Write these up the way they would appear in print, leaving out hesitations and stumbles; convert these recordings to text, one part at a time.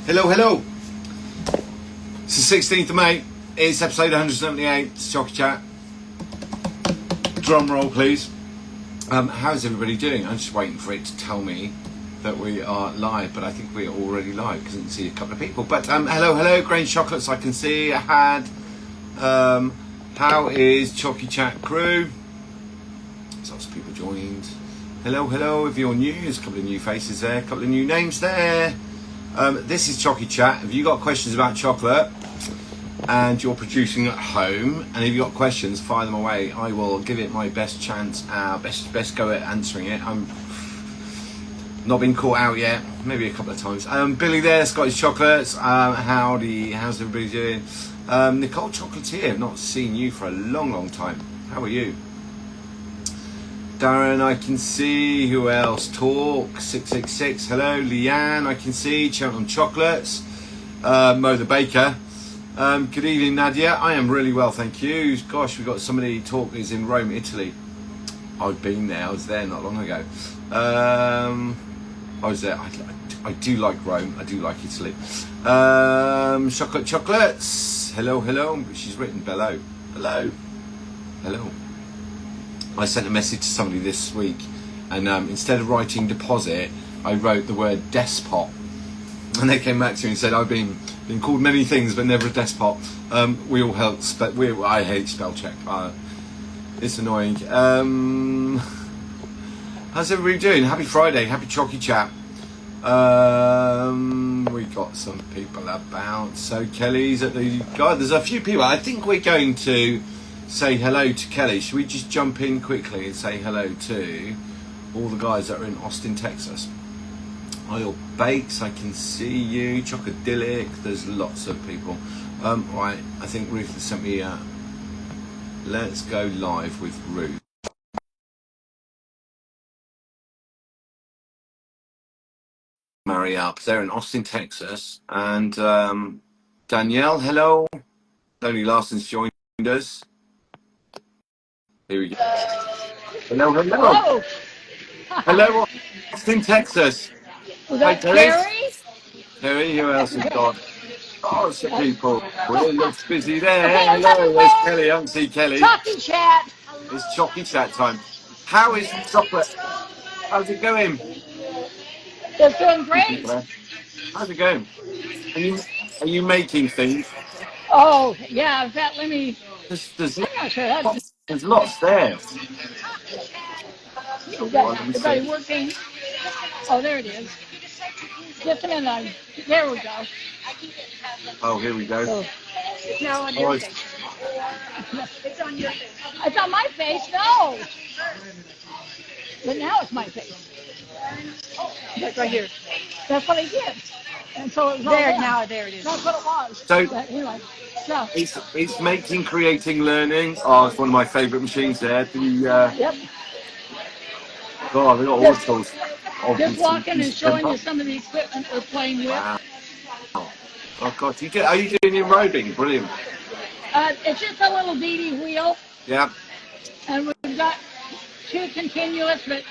Hello, hello. It's the 16th of May. It's episode 178. It's Chocy Chat. Drum roll, please. How's everybody doing? I'm just waiting for it to tell me that we are live, but I think we're already live because I can see a couple of people. But hello, Grange Chocolates. I can see. I had. How is Chocy Chat crew? There's lots of people joined. Hello. If you're new, there's a couple of new faces there, a couple of new names there. This is Chocy Chat. If you've got questions about chocolate and you're producing at home, and if you've got questions, fire them away. I will give it my best chance, best go at answering it. I'm not been caught out yet, maybe a couple of times. Billy there, Scottish Chocolates. Howdy, how's everybody doing? Nicole Chocolatier, I've not seen you for a long time. How are you? Darren, I can see. Who else? Talk 666. Hello, Leanne. I can see. Cheltenham Chocolates. Mo the Baker. Good evening, Nadia. I am really well, thank you. Gosh, we got somebody talk is in Rome, Italy. I've been there. I was there not long ago. I was there. I do like Rome. I do like Italy. Chocolate Chocolates. Hello. She's written below. Hello. I sent a message to somebody this week, and instead of writing deposit, I wrote the word despot, and they came back to me and said, I've been called many things but never a despot. We all help, but I hate spell check. It's annoying. How's everybody doing? Happy Friday, happy Chocy Chat. We got some people about. So Kelly's at the God. There's a few people. I think we're going to say hello to Kelly. Should we just jump in quickly and say hello to all the guys that are in Austin, Texas? Oil Bakes, I can see you. Chocodilic, there's lots of people. Right, I think Ruth has sent me let's go live with Ruth. Marry up. They're in Austin, Texas. And Danielle, hello. Tony Larson's joined us. Here we go. Hello. Hello, Austin, Texas. Was that Terry? Terry, who else has got? Oh, some people. Well, it looks busy there. Hello, there's Kelly. I don't see Kelly. Chocy Chat. It's Chocy Chat time. How is the chocolate? How's it going? It's doing great. How's it going? Are you making things? Oh, yeah. In fact, let me. There's I'm not sure. lots there. Is that everybody working? Oh, there it is. Just a minute. There we go. Oh, here we go. So, no, on your face. It's on your face. It's on my face? No. But now it's my face. That's right here. That's what I did. And so it was there. Now there it is. That's what it was. So but anyway, so it's making, creating, learning. Oh, it's one of my favourite machines there. Yep. God, we got all sorts. Just walking and showing you some of the equipment we're playing with. Wow. Oh God, are you doing your roving? Brilliant. It's just a little DD wheel. Yeah. And we've got two continuous, but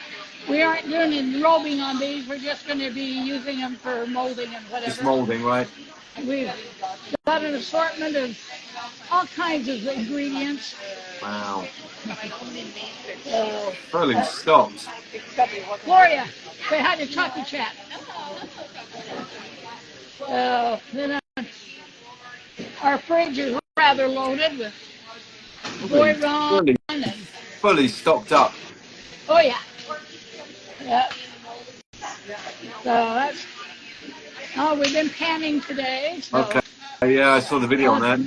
we aren't doing enrobing on these. We're just going to be using them for molding and whatever. Just molding, right? We've got an assortment of all kinds of ingredients. Wow. Fully stocked. Gloria, say hi to Chocy Chat. Then our fridge is rather loaded with boy ron and fully stocked up. Oh yeah. So we've been panning today. So, okay. Yeah, I saw the video on that.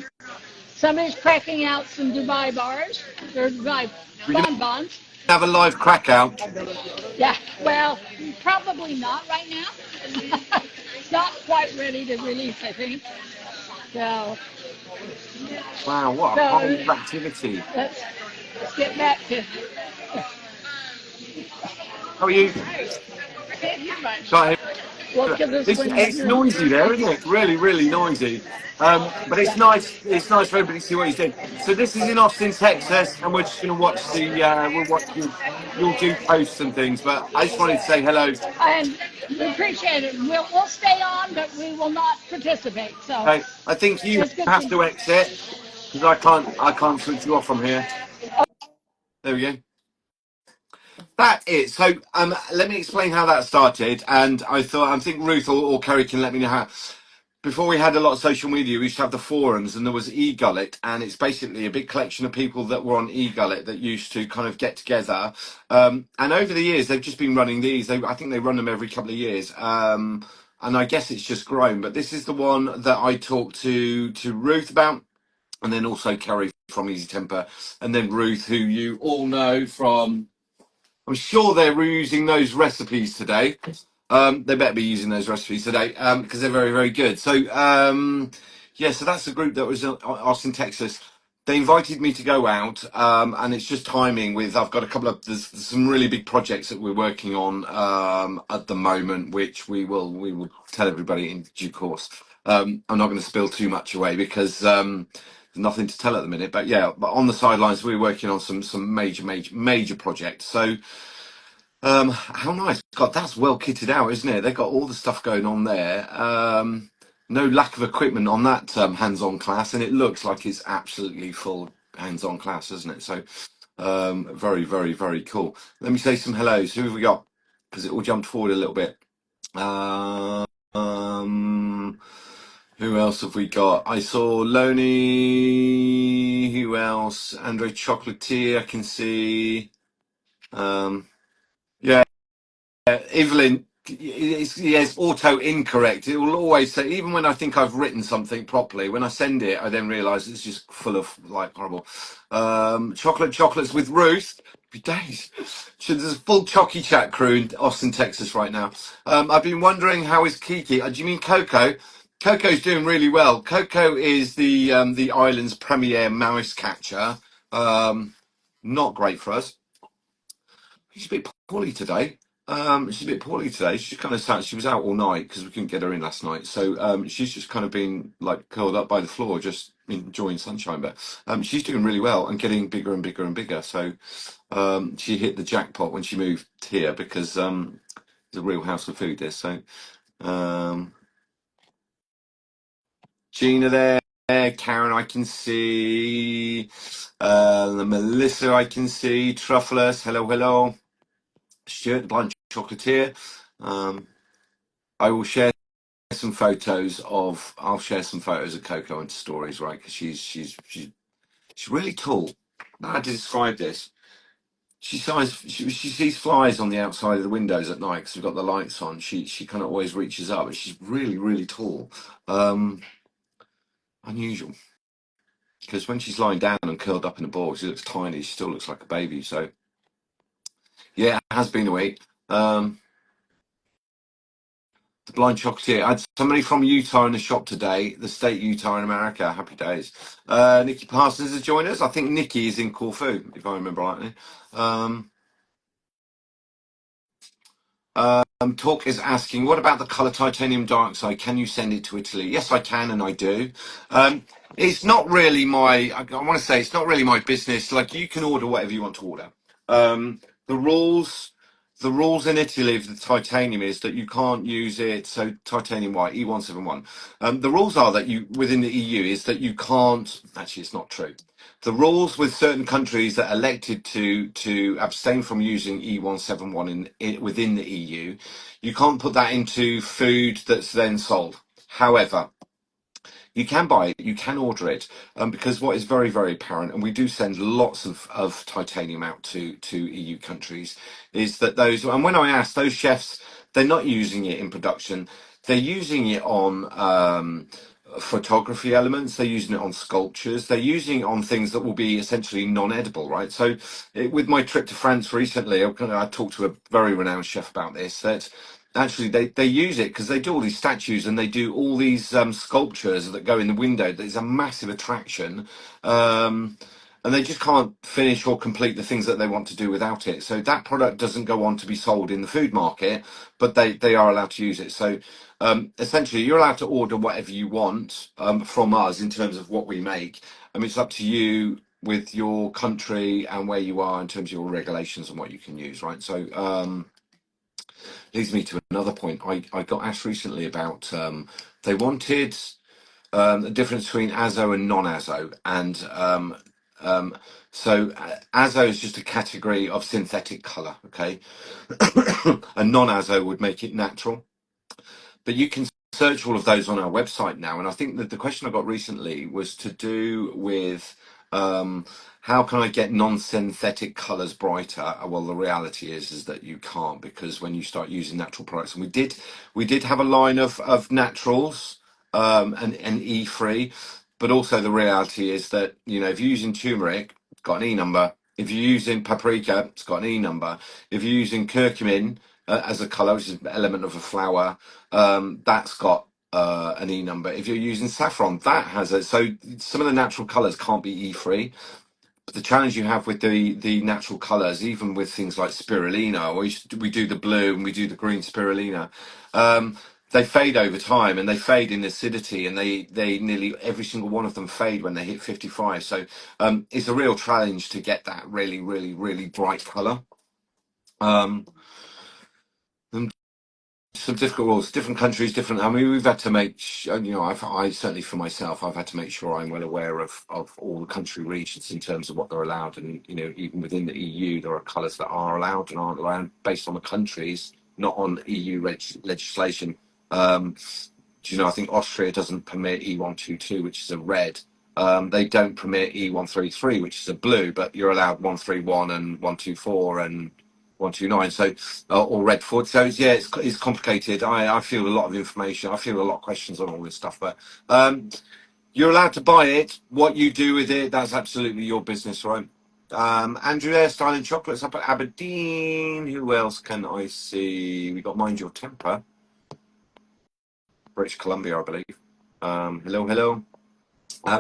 Somebody's cracking out some Dubai bars. They're Dubai bonbons. Have a live crack out. Yeah, well, probably not right now. It's not quite ready to release, I think. So. Wow, what a whole activity. Let's get back to. How are you? Can't hear much. Can't hear. Well, because it's This, when it's you're, noisy there, isn't it? Really, really noisy. But it's yeah. nice. It's nice for everybody to see what he's doing. So this is in Austin, Texas, and we're just going to watch the. We'll watch you. You'll do posts and things, but I just wanted to say hello. And we appreciate it. We'll stay on, but we will not participate. So Hey, I think you it's good have to. to exit because I can't switch you off from here. There we go. That is. So let me explain how that started. And I think Ruth or Kerry can let me know how. Before we had a lot of social media, we used to have the forums, and there was eGullet, and it's basically a big collection of people that were on eGullet that used to kind of get together. And over the years, they've just been running these. I think they run them every couple of years. And I guess it's just grown. But this is the one that I talked to Ruth about, and then also Kerry from Easy Temper, and then Ruth, who you all know from. I'm sure they're using those recipes today. They better be using those recipes today because they're very, very good. So, yeah, so that's the group that was in Austin, Texas. They invited me to go out, and it's just timing with I've got a couple of there's some really big projects that we're working on at the moment, which we will tell everybody in due course. I'm not going to spill too much away because there's nothing to tell at the minute. But yeah, but on the sidelines, we're working on some major projects. So how nice. God, that's well kitted out, isn't it? They've got all the stuff going on there. No lack of equipment on that hands-on class, and it looks like it's absolutely full hands-on class, doesn't it? So, very, very, very cool. Let me say some hellos. Who have we got? Because it all jumped forward a little bit. Um, who else have we got? I saw Loney. Who else? Andre Chocolatier, I can see. Yeah. Evelyn, yes, auto incorrect. It will always say, even when I think I've written something properly, when I send it, I then realise it's just full of like horrible chocolates with Ruth. Happy days. So there's a full Chocy Chat crew in Austin, Texas right now. I've been wondering how is Kiki? Do you mean Coco? Coco's doing really well. Coco is the island's premier mouse catcher. Not great for us. She's a bit poorly today. She's a bit poorly today. She kind of sat. She was out all night because we couldn't get her in last night. So she's just kind of been like curled up by the floor, just enjoying sunshine. But she's doing really well and getting bigger and bigger and bigger. So she hit the jackpot when she moved here because it's a real house of food. This so Gina there, Karen I can see, Melissa I can see, Truffles. Hello, hello. Stuart, the blind chocolatier. Um, I will share some photos of. I'll share some photos of Coco into stories, right? Because she's really tall. How to describe this? She sees flies on the outside of the windows at night because we've got the lights on. She kind of always reaches up, but she's really really tall. Um, Unusual because when she's lying down and curled up in a ball, she looks tiny. She still looks like a baby. So yeah, it has been a week. The blind chocolatier. I had somebody from Utah in the shop today, the state Utah in America. Happy days. Nikki Parsons has joined us. I think Nikki is in Corfu, if I remember rightly. Um, Talk is asking, what about the color titanium dioxide? Can you send it to Italy? Yes, I can, and I do. It's not really I want to say it's not really my business. Like you can order whatever you want to order. The rules in Italy of the titanium is that you can't use it. So titanium white E171. The rules are that you within the EU is that you can't. Actually, it's not true. The rules with certain countries that elected to abstain from using E171 within the EU, you can't put that into food that's then sold. However, you can buy it, you can order it, because what is very, very apparent, and we do send lots of titanium out to EU countries, is that and when I ask those chefs, they're not using it in production, they're using it on photography elements, they're using it on sculptures, they're using it on things that will be essentially non-edible, right? So with my trip to France recently, I talked to a very renowned chef about this, that actually they use it because they do all these statues and they do all these sculptures that go in the window. There's a massive attraction, and they just can't finish or complete the things that they want to do without it. So that product doesn't go on to be sold in the food market, but they are allowed to use it. So essentially, you're allowed to order whatever you want from us in terms of what we make. I mean, it's up to you with your country and where you are in terms of your regulations and what you can use, right? So leads me to another point. I got asked recently about they wanted the difference between azo and non-azo, and so azo is just a category of synthetic color, okay, and non-azo would make it natural. But you can search all of those on our website now, and I think that the question I got recently was to do with how can I get non-synthetic colors brighter. Well, the reality is that you can't, because when you start using natural products, and we did have a line of naturals and E-free, but also the reality is that, you know, if you're using turmeric, it's got an E number. If you're using paprika, it's got an E number. If you're using curcumin as a color, which is an element of a flower, that's got an E number. If you're using saffron, that has a, so some of the natural colors can't be E free. But the challenge you have with the natural colors, even with things like spirulina, we do the blue and we do the green spirulina, they fade over time, and they fade in acidity, and they nearly every single one of them fade when they hit 55. So it's a real challenge to get that really, really, really bright color. Um, some difficult rules, different countries, different. I mean, we've had to make, you know, I certainly for myself, I've had to make sure I'm well aware of all the country regions in terms of what they're allowed, and you know, even within the EU, there are colours that are allowed and aren't allowed based on the countries, not on EU legislation. Do you know? I think Austria doesn't permit E122, which is a red. They don't permit E133, which is a blue, but you're allowed 131 and 124 and 129. So or red Ford. So yeah, it's complicated. I feel a lot of information. I feel a lot of questions on all this stuff, but you're allowed to buy it. What you do with it, that's absolutely your business, right? Andrew there, Styling Chocolates up at Aberdeen. Who else can I see? We got Mind Your Temper, British Columbia, I believe. Hello, hello.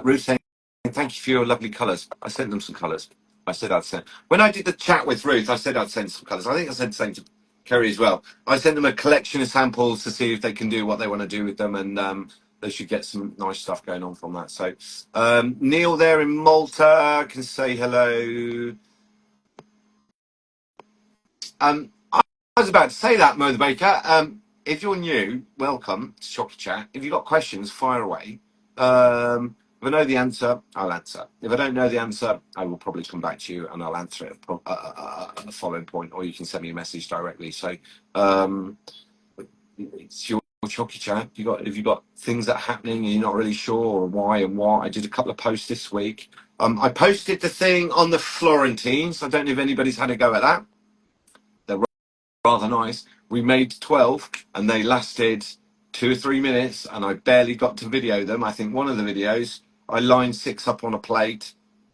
Ruth saying, thank you for your lovely colours. I sent them some colours. I said I'd send. When I did the chat with Ruth, I said I'd send some colours. I think I said the same to Kerry as well. I sent them a collection of samples to see if they can do what they want to do with them, and they should get some nice stuff going on from that. So Neil there in Malta can say hello. I was about to say that, Mo the Baker. If you're new, welcome to Chocy Chat. If you've got questions, fire away. If I know the answer, I'll answer. If I don't know the answer, I will probably come back to you and I'll answer it at a following point, or you can send me a message directly. So it's your Chocy Chat. If you got things that are happening and you're not really sure or why and what, I did a couple of posts this week. I posted the thing on the Florentines. I don't know if anybody's had a go at that. They're rather nice. We made 12 and they lasted 2 or 3 minutes, and I barely got to video them. I think one of the videos I lined 6 up on a plate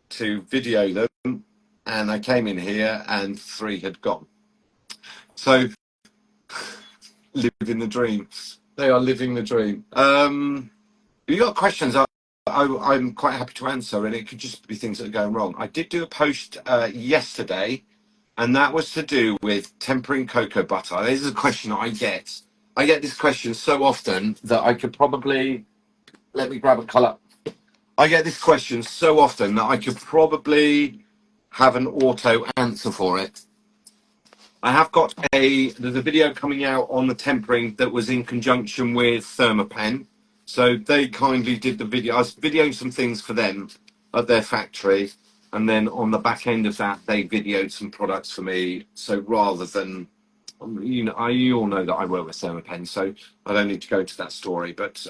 to video them, and I came in here and 3 had gone. So living the dream. They are living the dream. If you got questions, I'm quite happy to answer, and it could just be things that are going wrong. I did do a post yesterday, and that was to do with tempering cocoa butter. This is a question I get. I get this question so often that I could probably, let me grab a colour. I get this question so often that I could probably have an auto answer for it. I have got there's a video coming out on the tempering that was in conjunction with Thermapen. So they kindly did the video. I was videoing some things for them at their factory, and then on the back end of that, they videoed some products for me. So rather than, you know, you all know that I work with Thermapen, so I don't need to go into that story. But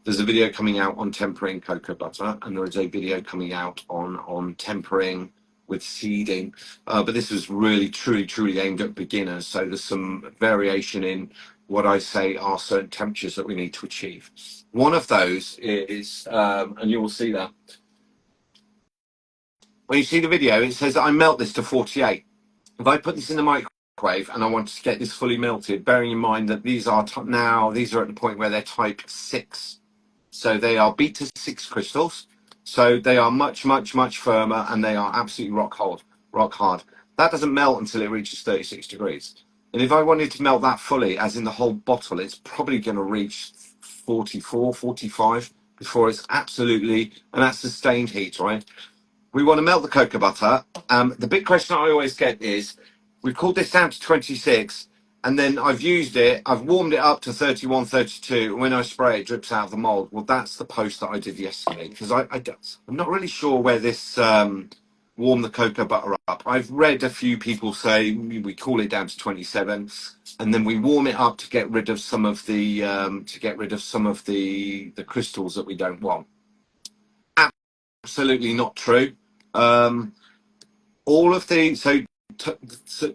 there's a video coming out on tempering cocoa butter, and there is a video coming out on tempering with seeding. But this is really, truly aimed at beginners. So there's some variation in what I say are certain temperatures that we need to achieve. One of those is, and you will see that when you see the video, it says that I melt this to 48. If I put this in the microwave and I want to get this fully melted, bearing in mind that these are these are at the point where they're type 6. So they are beta 6 crystals. So they are much, much, much firmer, and they are absolutely rock hard. That doesn't melt until it reaches 36 degrees. And if I wanted to melt that fully, as in the whole bottle, it's probably going to reach 44, 45 before it's absolutely, and that's sustained heat, right? We want to melt the cocoa butter. The big question I always get is, we've cooled this down to 26, and then I've warmed it up to 31, 32, and when I spray it drips out of the mold. Well, that's the post that I did yesterday, because I'm not really sure where this warm the cocoa butter up. I've read a few people say we cool it down to 27, and then we warm it up to get rid of some of the the crystals that we don't want. Absolutely not true. Um, all of the so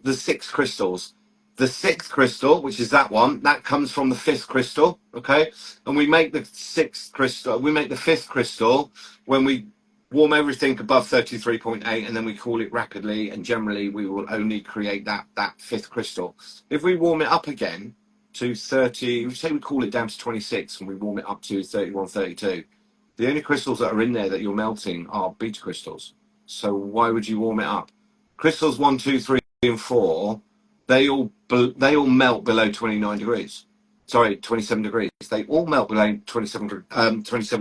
the six crystals, the sixth crystal, which is that one, that comes from the fifth crystal. Okay, and we make the fifth crystal when we warm everything above 33.8, and then we cool it rapidly, and generally we will only create that fifth crystal. If we warm it up again to 30, we say we cool it down to 26 and we warm it up to 31, 32, the only crystals that are in there that you're melting are beta crystals. So why would you warm it up? Crystals 1, 2, 3, and 4, they all melt below 29 degrees. Sorry, 27 degrees. They all melt below 27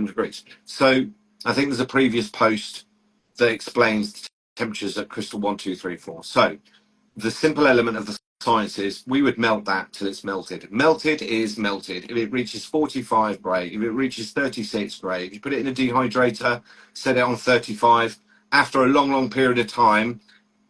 degrees. So I think there's a previous post that explains the temperatures at crystal 1, 2, 3, 4. So the simple element of the science is we would melt that till it's melted. Melted is melted. If it reaches 45, great. If it reaches 36, great. If you put it in a dehydrator, set it on 35. After a long, long period of time,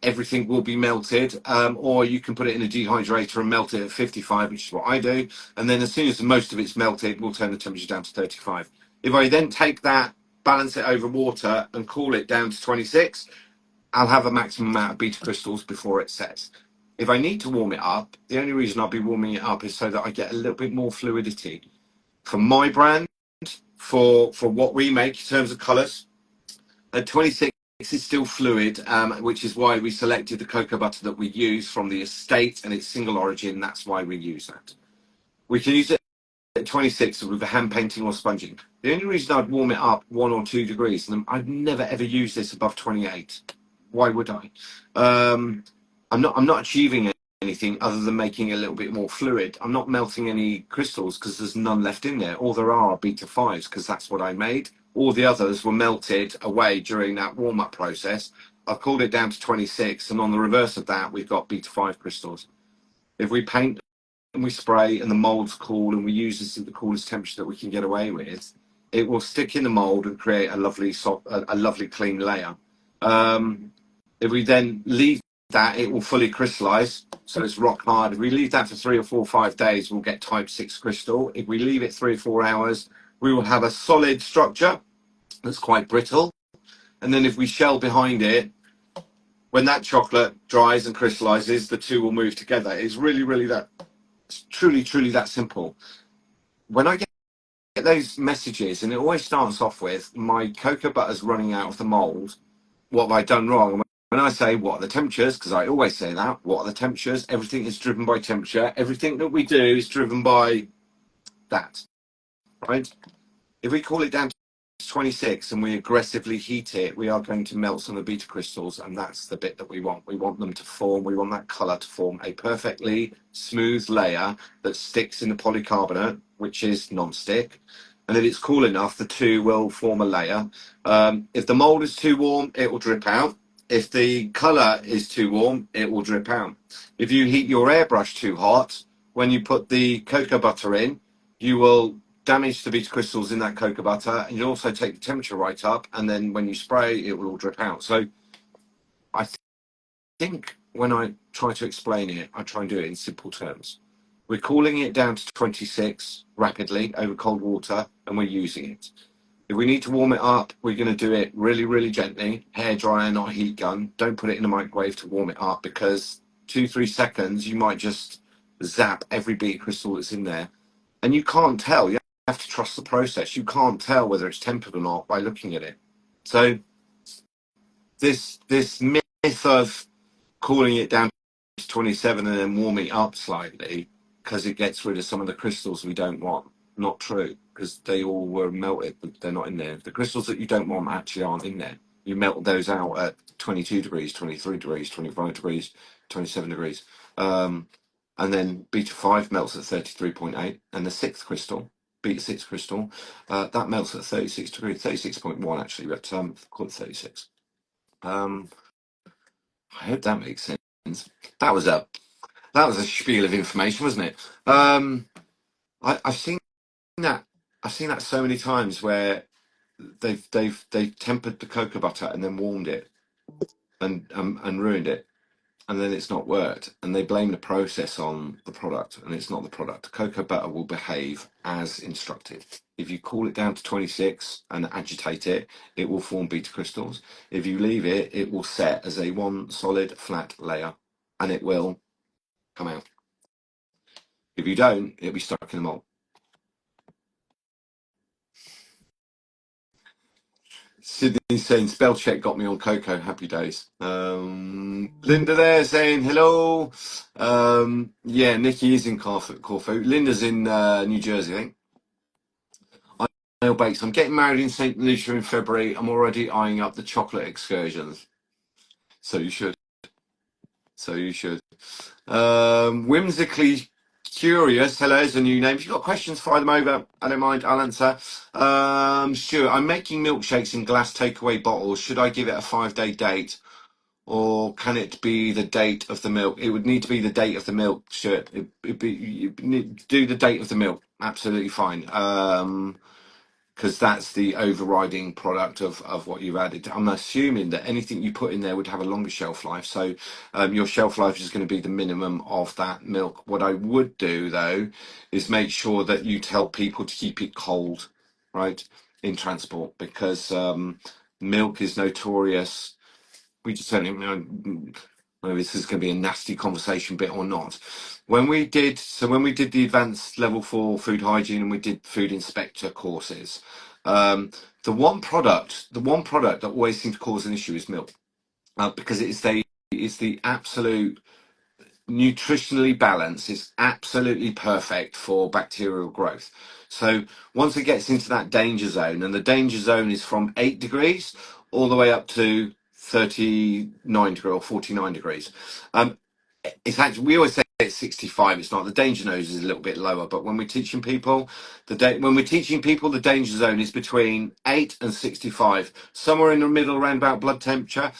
everything will be melted. Or you can put it in a dehydrator and melt it at 55, which is what I do. And then as soon as most of it's melted, we'll turn the temperature down to 35. If I then take that, balance it over water, and cool it down to 26, I'll have a maximum amount of beta crystals before it sets. If I need to warm it up, the only reason I'll be warming it up is so that I get a little bit more fluidity. For my brand, for what we make in terms of colours, at 26 is still fluid, which is why we selected the cocoa butter that we use from the estate, and it's single origin. That's why we use that. We can use it at 26 with a hand painting or sponging. The only reason I'd warm it up 1 or 2 degrees, and I'd never ever use this above 28. Why would I? I'm not achieving anything other than making it a little bit more fluid. I'm not melting any crystals because there's none left in there. All there are beta fives because that's what I made. All the others were melted away during that warm up process. I've cooled it down to 26, and on the reverse of that, we've got beta 5 crystals. If we paint and we spray and the mold's cool and we use this at the coolest temperature that we can get away with, it will stick in the mold and create a lovely clean layer. If we then leave that, it will fully crystallize, so it's rock hard. If we leave that for 3 or 4 or 5 days, we'll get type 6 crystal. If we leave it 3 or 4 hours, we will have a solid structure that's quite brittle. And then if we shell behind it, when that chocolate dries and crystallizes, the two will move together. It's truly that simple. When I get those messages, and it always starts off with, my cocoa butter's running out of the mold, what have I done wrong? When I say, what are the temperatures? Because I always say that, what are the temperatures? Everything is driven by temperature. Everything that we do is driven by that, right? If we cool it down to 26 and we aggressively heat it, we are going to melt some of the beta crystals, and that's the bit that we want. We want them to form, we want that color to form a perfectly smooth layer that sticks in the polycarbonate, which is non-stick. And if it's cool enough, the two will form a layer. If the mold is too warm, it will drip out. If the color is too warm, it will drip out. If you heat your airbrush too hot, when you put the cocoa butter in, you will damage the beta crystals in that cocoa butter, and you'll also take the temperature right up, and then when you spray, it will all drip out. So I think when I try to explain it, I try and do it in simple terms. We're cooling it down to 26 rapidly over cold water, and we're using it. If we need to warm it up, we're going to do it really, really gently. Hair dryer, not a heat gun. Don't put it in the microwave to warm it up, because 2-3 seconds, you might just zap every beta crystal that's in there. And you can't tell. You have to trust the process. You can't tell whether it's tempered or not by looking at it. So this myth of cooling it down to 27 and then warming it up slightly because it gets rid of some of the crystals we don't want. not true because they all were melted, but they're not in there. The crystals that you don't want actually aren't in there. You melt those out at 22 degrees, 23 degrees, 25 degrees, 27 degrees. And then beta 5 melts at 33.8. And the sixth crystal, beta 6 crystal, that melts at 36 degrees, 36.1 actually, but call it 36. I hope that makes sense. That was a spiel of information, wasn't it? I've seen that. I've seen that so many times where they've tempered the cocoa butter and then warmed it and ruined it, and then it's not worked, and they blame the process on the product, and it's not the product. Cocoa butter will behave as instructed. If you cool it down to 26 and agitate it, it will form beta crystals. If you leave it, it will set as a one solid flat layer, and it will come out. If you don't, it'll be stuck in the mold. Sydney saying spell check got me on cocoa. Happy days. Linda there saying hello. Yeah, Nikki is in Corfu. Linda's in New Jersey, I think. Nail bakes. I'm getting married in St. Lucia in February. I'm already eyeing up the chocolate excursions. So you should. So you should. Whimsically curious. Hello, is a new name. If you've got questions, fire them over. I don't mind. I'll answer. Stuart, I'm making milkshakes in glass takeaway bottles. Should I give it a 5-day date, or can it be the date of the milk? It would need to be the date of the milk, Stuart. You need to do the date of the milk. Absolutely fine. Because that's the overriding product of what you've added. I'm assuming that anything you put in there would have a longer shelf life. So your shelf life is going to be the minimum of that milk. What I would do, though, is make sure that you tell people to keep it cold, right, in transport, because milk is notorious. We just don't even know whether this is going to be a nasty conversation bit or not. When we did the advanced level 4 food hygiene and we did food inspector courses, the one product that always seemed to cause an issue is milk, because it's the absolute nutritionally balanced. It's absolutely perfect for bacterial growth. So once it gets into that danger zone, and the danger zone is from 8 degrees all the way up to 39 degrees or 49 degrees. It's actually, we always say it's 65. It's not. The danger nose is a little bit lower, but when we're teaching people, the danger zone is between 8 and 65, somewhere in the middle, around about blood temperature.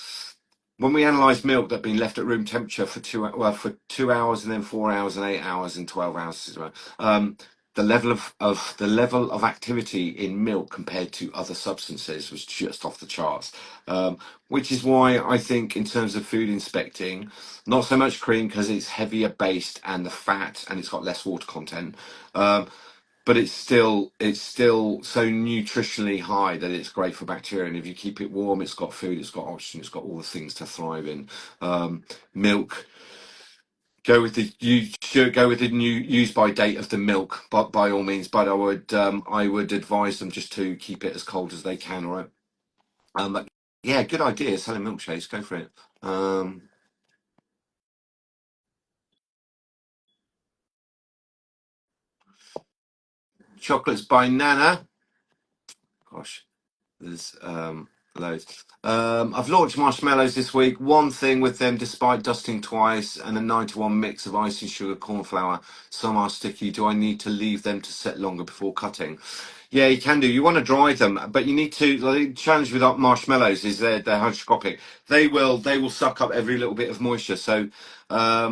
When we analysed milk that'd been left at room temperature for 2 hours, and then 4 hours, and 8 hours, and 12 hours, the level of activity in milk compared to other substances was just off the charts. Which is why I think, in terms of food inspecting, not so much cream because it's heavier based and the fat, and it's got less water content. But it's still so nutritionally high that it's great for bacteria. And if you keep it warm, it's got food, it's got oxygen, it's got all the things to thrive in. Milk. You should go with the new use by date of the milk, but by all means. But I would advise them just to keep it as cold as they can. All right. But yeah, good idea. Selling milkshakes. Go for it. Chocolates by Nana. Gosh. There's loads. I've launched marshmallows this week. One thing with them, despite dusting twice and a 9-to-1 mix of icing sugar, corn flour, some are sticky. Do I need to leave them to set longer before cutting? Yeah, you can do. You want to dry them, but you need to. The challenge with marshmallows is they're hygroscopic. They will suck up every little bit of moisture. So I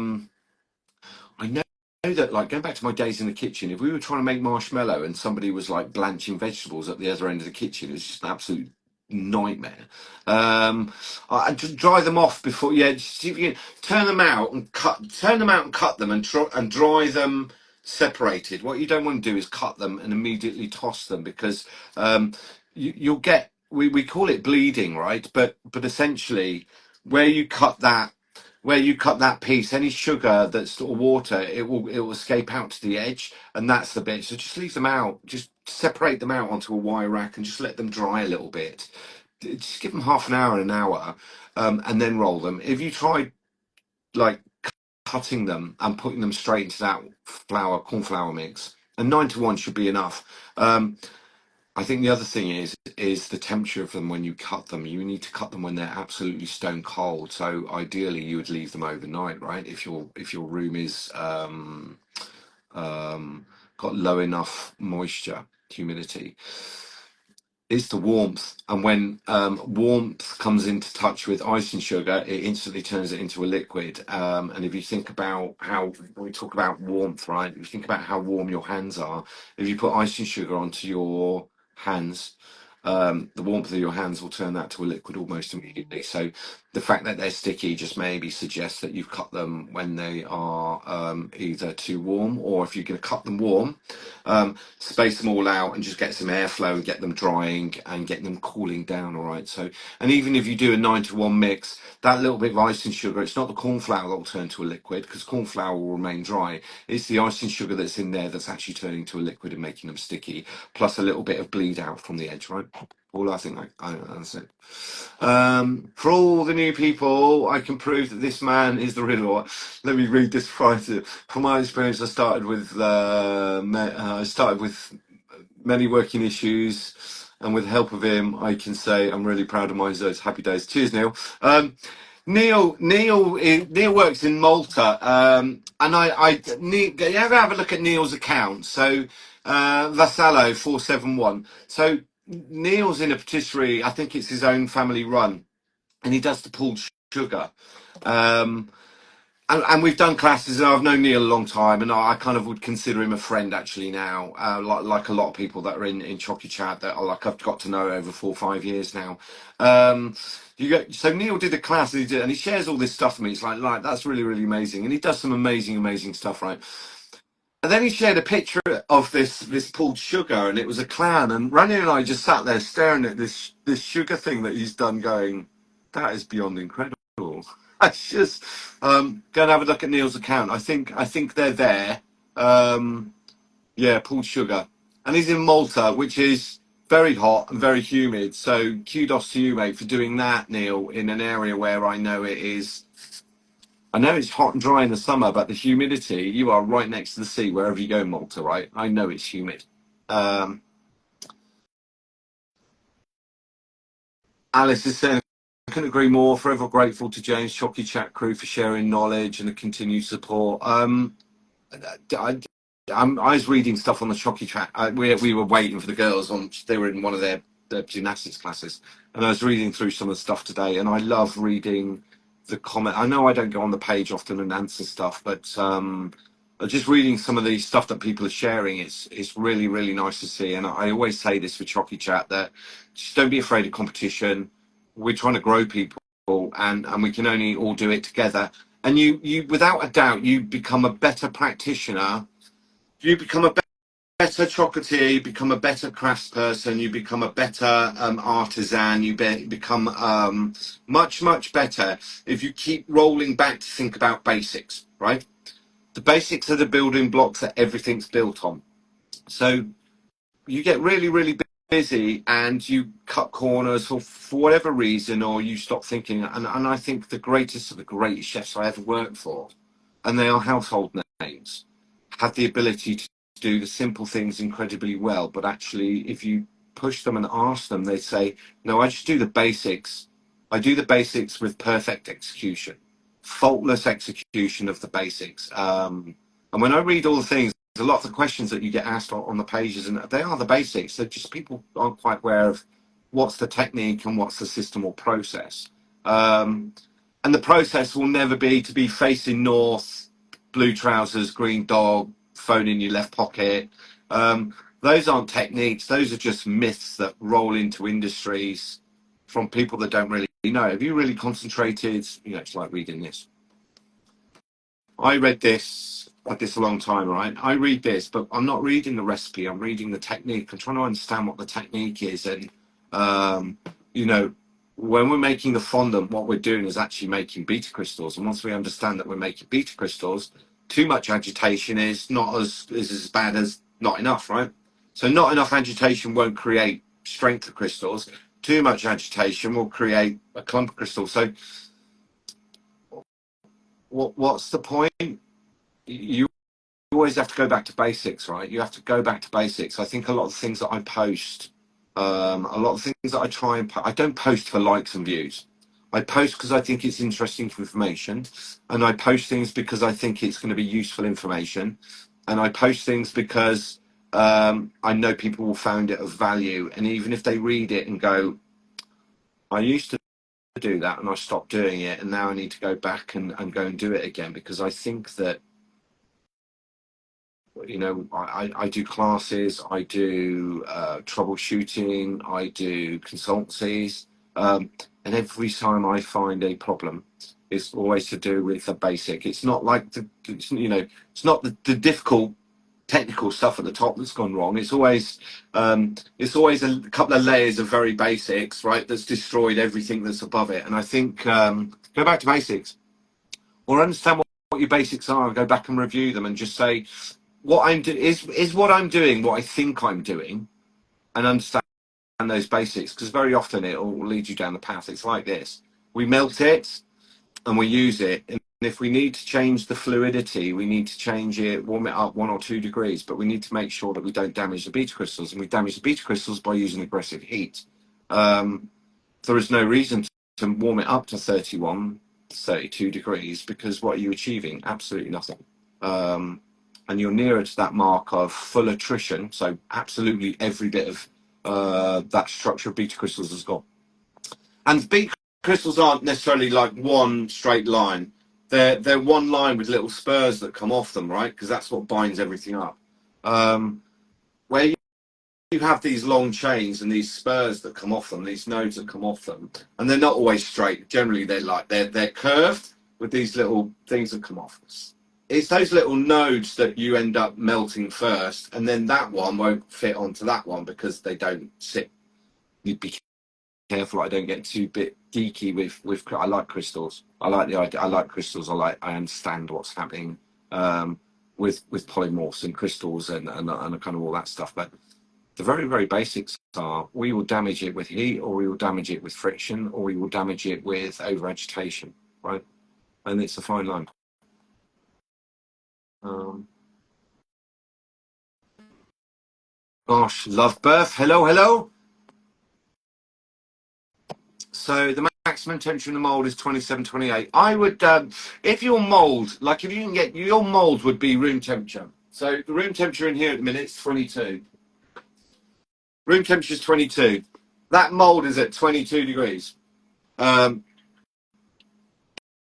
know that, like, going back to my days in the kitchen, if we were trying to make marshmallow and somebody was like blanching vegetables at the other end of the kitchen, it was just an absolute nightmare. I just dry them off before. Yeah, just see if you can turn them out and cut them, and dry them separated. What you don't want to do is cut them and immediately toss them, because you'll get, we call it bleeding, right? But essentially, where you cut that piece, any sugar that's or water, it will escape out to the edge, and that's the bit. So just leave them out, just separate them out onto a wire rack, and just let them dry a little bit. Just give them half an hour, and then roll them. If you try, like, cutting them and putting them straight into that corn flour mix, And 9 to 1 should be enough. I think the other thing is the temperature of them when you cut them. You need to cut them when they're absolutely stone cold. So ideally, you would leave them overnight, right? If your room is got low enough moisture, humidity. It's the warmth, and when warmth comes into touch with icing sugar, it instantly turns it into a liquid. And if you think about how when we talk about warmth, right? If you think about how warm your hands are, if you put icing sugar onto your hands, the warmth of your hands will turn that to a liquid almost immediately. So the fact that they're sticky just maybe suggests that you've cut them when they are either too warm, or if you're going to cut them warm, space them all out and just get some airflow and get them drying and get them cooling down. All right. So, and even if you do a 9 to 1 mix, that little bit of icing sugar, it's not the corn flour that will turn to a liquid, because corn flour will remain dry. It's the icing sugar that's in there that's actually turning to a liquid and making them sticky, plus a little bit of bleed out from the edge, right? All I think that's it. For all the new people, I can prove that this man is the real. Let me read this writer. From my experience, I started with many working issues, and with the help of him, I can say I'm really proud of my results. Happy days. Cheers, Neil. Neil works in Malta, Neil, you ever have a look at Neil's account? So, Vassallo 471. So Neil's in a patisserie. I think it's his own family run, and he does the pulled sugar. Um, and we've done classes, and I've known Neil a long time, and I kind of would consider him a friend actually now, like a lot of people that are in Chocy Chat that are like I've got to know over 4 or 5 years now. So Neil did a class, and he shares all this stuff with me. It's like that's really, really amazing, and he does some amazing stuff, right? And then he shared a picture of this pulled sugar, and it was a clown. And Rania and I just sat there staring at this sugar thing that he's done, going, "That is beyond incredible." That's just go and have a look at Neil's account. I think they're there. Yeah, pulled sugar, and he's in Malta, which is very hot and very humid. So kudos to you, mate, for doing that, Neil, in an area where I know it is. I know it's hot and dry in the summer, but the humidity, you are right next to the sea wherever you go in Malta, right? I know it's humid. Um, Alice is saying, I couldn't agree more. Forever grateful to James Chocy Chat crew for sharing knowledge and the continued support. I, I was reading stuff on the Chocy Chat. We were waiting for the girls on. They were in one of their gymnastics classes, and I was reading through some of the stuff today. And I love reading the comment. I know I don't go on the page often and answer stuff, but just reading some of the stuff that people are sharing, it's really, really nice to see. And I always say this for Chocy Chat, that just don't be afraid of competition. We're trying to grow people, and we can only all do it together. And you without a doubt, you become a better practitioner. You become a better chocolatier. You become a better craftsperson. You become a better artisan. Become much better if you keep rolling back to think about basics. Right, the basics are the building blocks that everything's built on. So you get really, really busy and you cut corners for whatever reason, or you stop thinking. And I think the greatest of the greatest chefs I ever worked for, and they are household names, have the ability to do the simple things incredibly well. But actually, if you push them and ask them, they say, no, I just do the basics. I do the basics with perfect execution, faultless execution of the basics. And when I read all the things, a lot of the questions that you get asked on the pages, and they are the basics. They're just people aren't quite aware of what's the technique and what's the system or process. And the process will never be to be facing north, blue trousers, green dog, phone in your left pocket. Those aren't techniques. Those are just myths that roll into industries from people that don't really know. Have you really concentrated? It's like reading this. I read this like this a long time, right? I read this, but I'm not reading the recipe. I'm reading the technique. I'm trying to understand what the technique is. And, um, you know, when we're making the fondant, what we're doing is actually making beta crystals. And once we understand that we're making beta crystals, too much agitation is not as bad as not enough, right? So not enough agitation won't create strength of crystals. Too much agitation will create a clump of crystals. So what's the point? You always have to go back to basics, right? You have to go back to basics. I think a lot of the things that I post, a lot of things that I try and I don't post for likes and views. I post because I think it's interesting information, and I post things because I think it's going to be useful information, and I post things because I know people will find it of value, and even if they read it and go, I used to do that and I stopped doing it, and now I need to go back and go and do it again, because I think that, you know, I do classes, I do troubleshooting, I do consultancies, and every time I find a problem, it's always to do with the basic. It's not like it's not the difficult technical stuff at the top that's gone wrong. It's always a couple of layers of very basics, right? That's destroyed everything that's above it. And I think go back to basics, or understand what your basics are, and go back and review them, and just say, what I'm doing is what I'm doing, what I think I'm doing, and understand those basics, because very often it will lead you down the path. It's like this: we melt it and we use it, and if we need to change the fluidity, we need to change it, warm it up 1 or 2 degrees, but we need to make sure that we don't damage the beta crystals, and we damage the beta crystals by using aggressive heat. There is no reason to warm it up to 31, 32 degrees, because what are you achieving? Absolutely nothing. And you're nearer to that mark of full attrition. So absolutely every bit of that structure of beta crystals has gone. And beta crystals aren't necessarily like one straight line. They're one line with little spurs that come off them, right? Because that's what binds everything up. Where you have these long chains and these spurs that come off them, these nodes that come off them, and they're not always straight. Generally, they're curved with these little things that come off. It's those little nodes that you end up melting first, and then that one won't fit onto that one because they don't sit. You'd be careful I don't get too bit geeky with. I like crystals. I like the idea. I like crystals. I understand what's happening with polymorphs and crystals and kind of all that stuff. But the very, very basics are: we will damage it with heat, or we will damage it with friction, or we will damage it with over agitation, right? And it's a fine line. Gosh, love birth. Hello. So the maximum temperature in the mold is 27, 28. I would, if your mold, like if you can get, your mold would be room temperature. So the room temperature in here at the minute is 22. Room temperature is 22. That mold is at 22 degrees.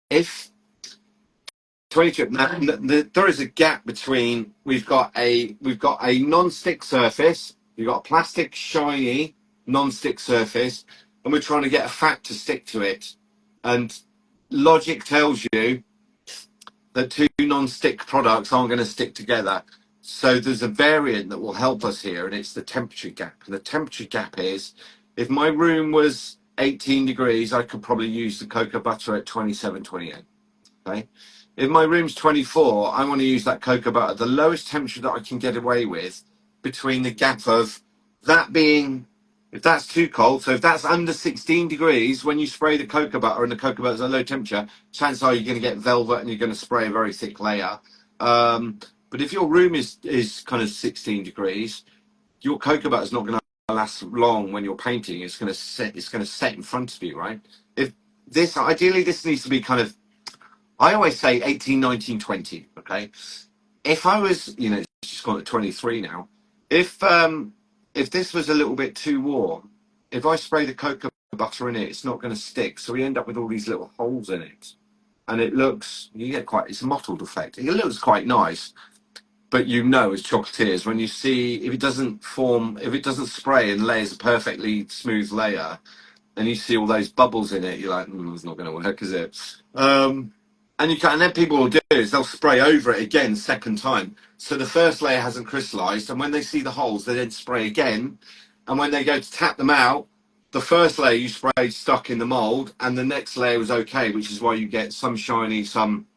If 22, now, there is a gap between, we've got a non-stick surface, you've got a plastic shiny non-stick surface, and we're trying to get a fat to stick to it. And logic tells you that two non-stick products aren't going to stick together. So there's a variant that will help us here, and it's the temperature gap. And the temperature gap is, if my room was 18 degrees, I could probably use the cocoa butter at 27, 28. Okay. If my room's 24, I want to use that cocoa butter, the lowest temperature that I can get away with, between the gap of that being, if that's too cold, so if that's under 16 degrees, when you spray the cocoa butter and the cocoa butter's at low temperature, chances are you're going to get velvet and you're going to spray a very thick layer. But if your room is kind of 16 degrees, your cocoa butter's not going to last long when you're painting. It's going to set in front of you, right? If this, ideally, this needs to be kind of, I always say 18, 19, 20, okay? If I was, it's just gone at 23 now. If this was a little bit too warm, if I spray the cocoa butter in it, it's not going to stick. So we end up with all these little holes in it. And it looks, it's a mottled effect. It looks quite nice. But as chocolatiers, when you see, if it doesn't spray and lay as a perfectly smooth layer, and you see all those bubbles in it, you're like, it's not going to work, is it? And then people will do is they'll spray over it again, second time. So the first layer hasn't crystallized, and when they see the holes, they then spray again. And when they go to tap them out, the first layer you sprayed stuck in the mold, and the next layer was okay, which is why you get some shiny, some.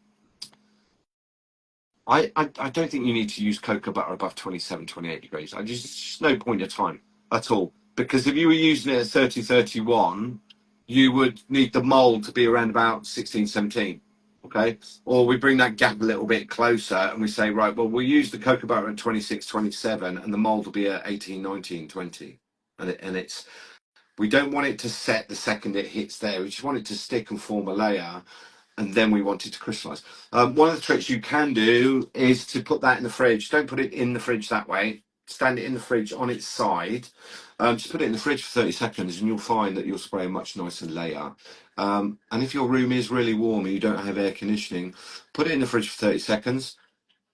I don't think you need to use cocoa butter above 27, 28 degrees. There's just no point of time at all. Because if you were using it at 30, 31, you would need the mold to be around about 16, 17. Okay, or we bring that gap a little bit closer and we say, right, well, we'll use the cocoa butter at 26, 27, and the mold will be at 18, 19, 20. And it's, we don't want it to set the second it hits there. We just want it to stick and form a layer, and then we want it to crystallize. One of the tricks you can do is to put that in the fridge. Don't put it in the fridge that way. Stand it in the fridge on its side. Just put it in the fridge for 30 seconds, and you'll find that you'll spray a much nicer layer. And if your room is really warm and you don't have air conditioning, put it in the fridge for 30 seconds.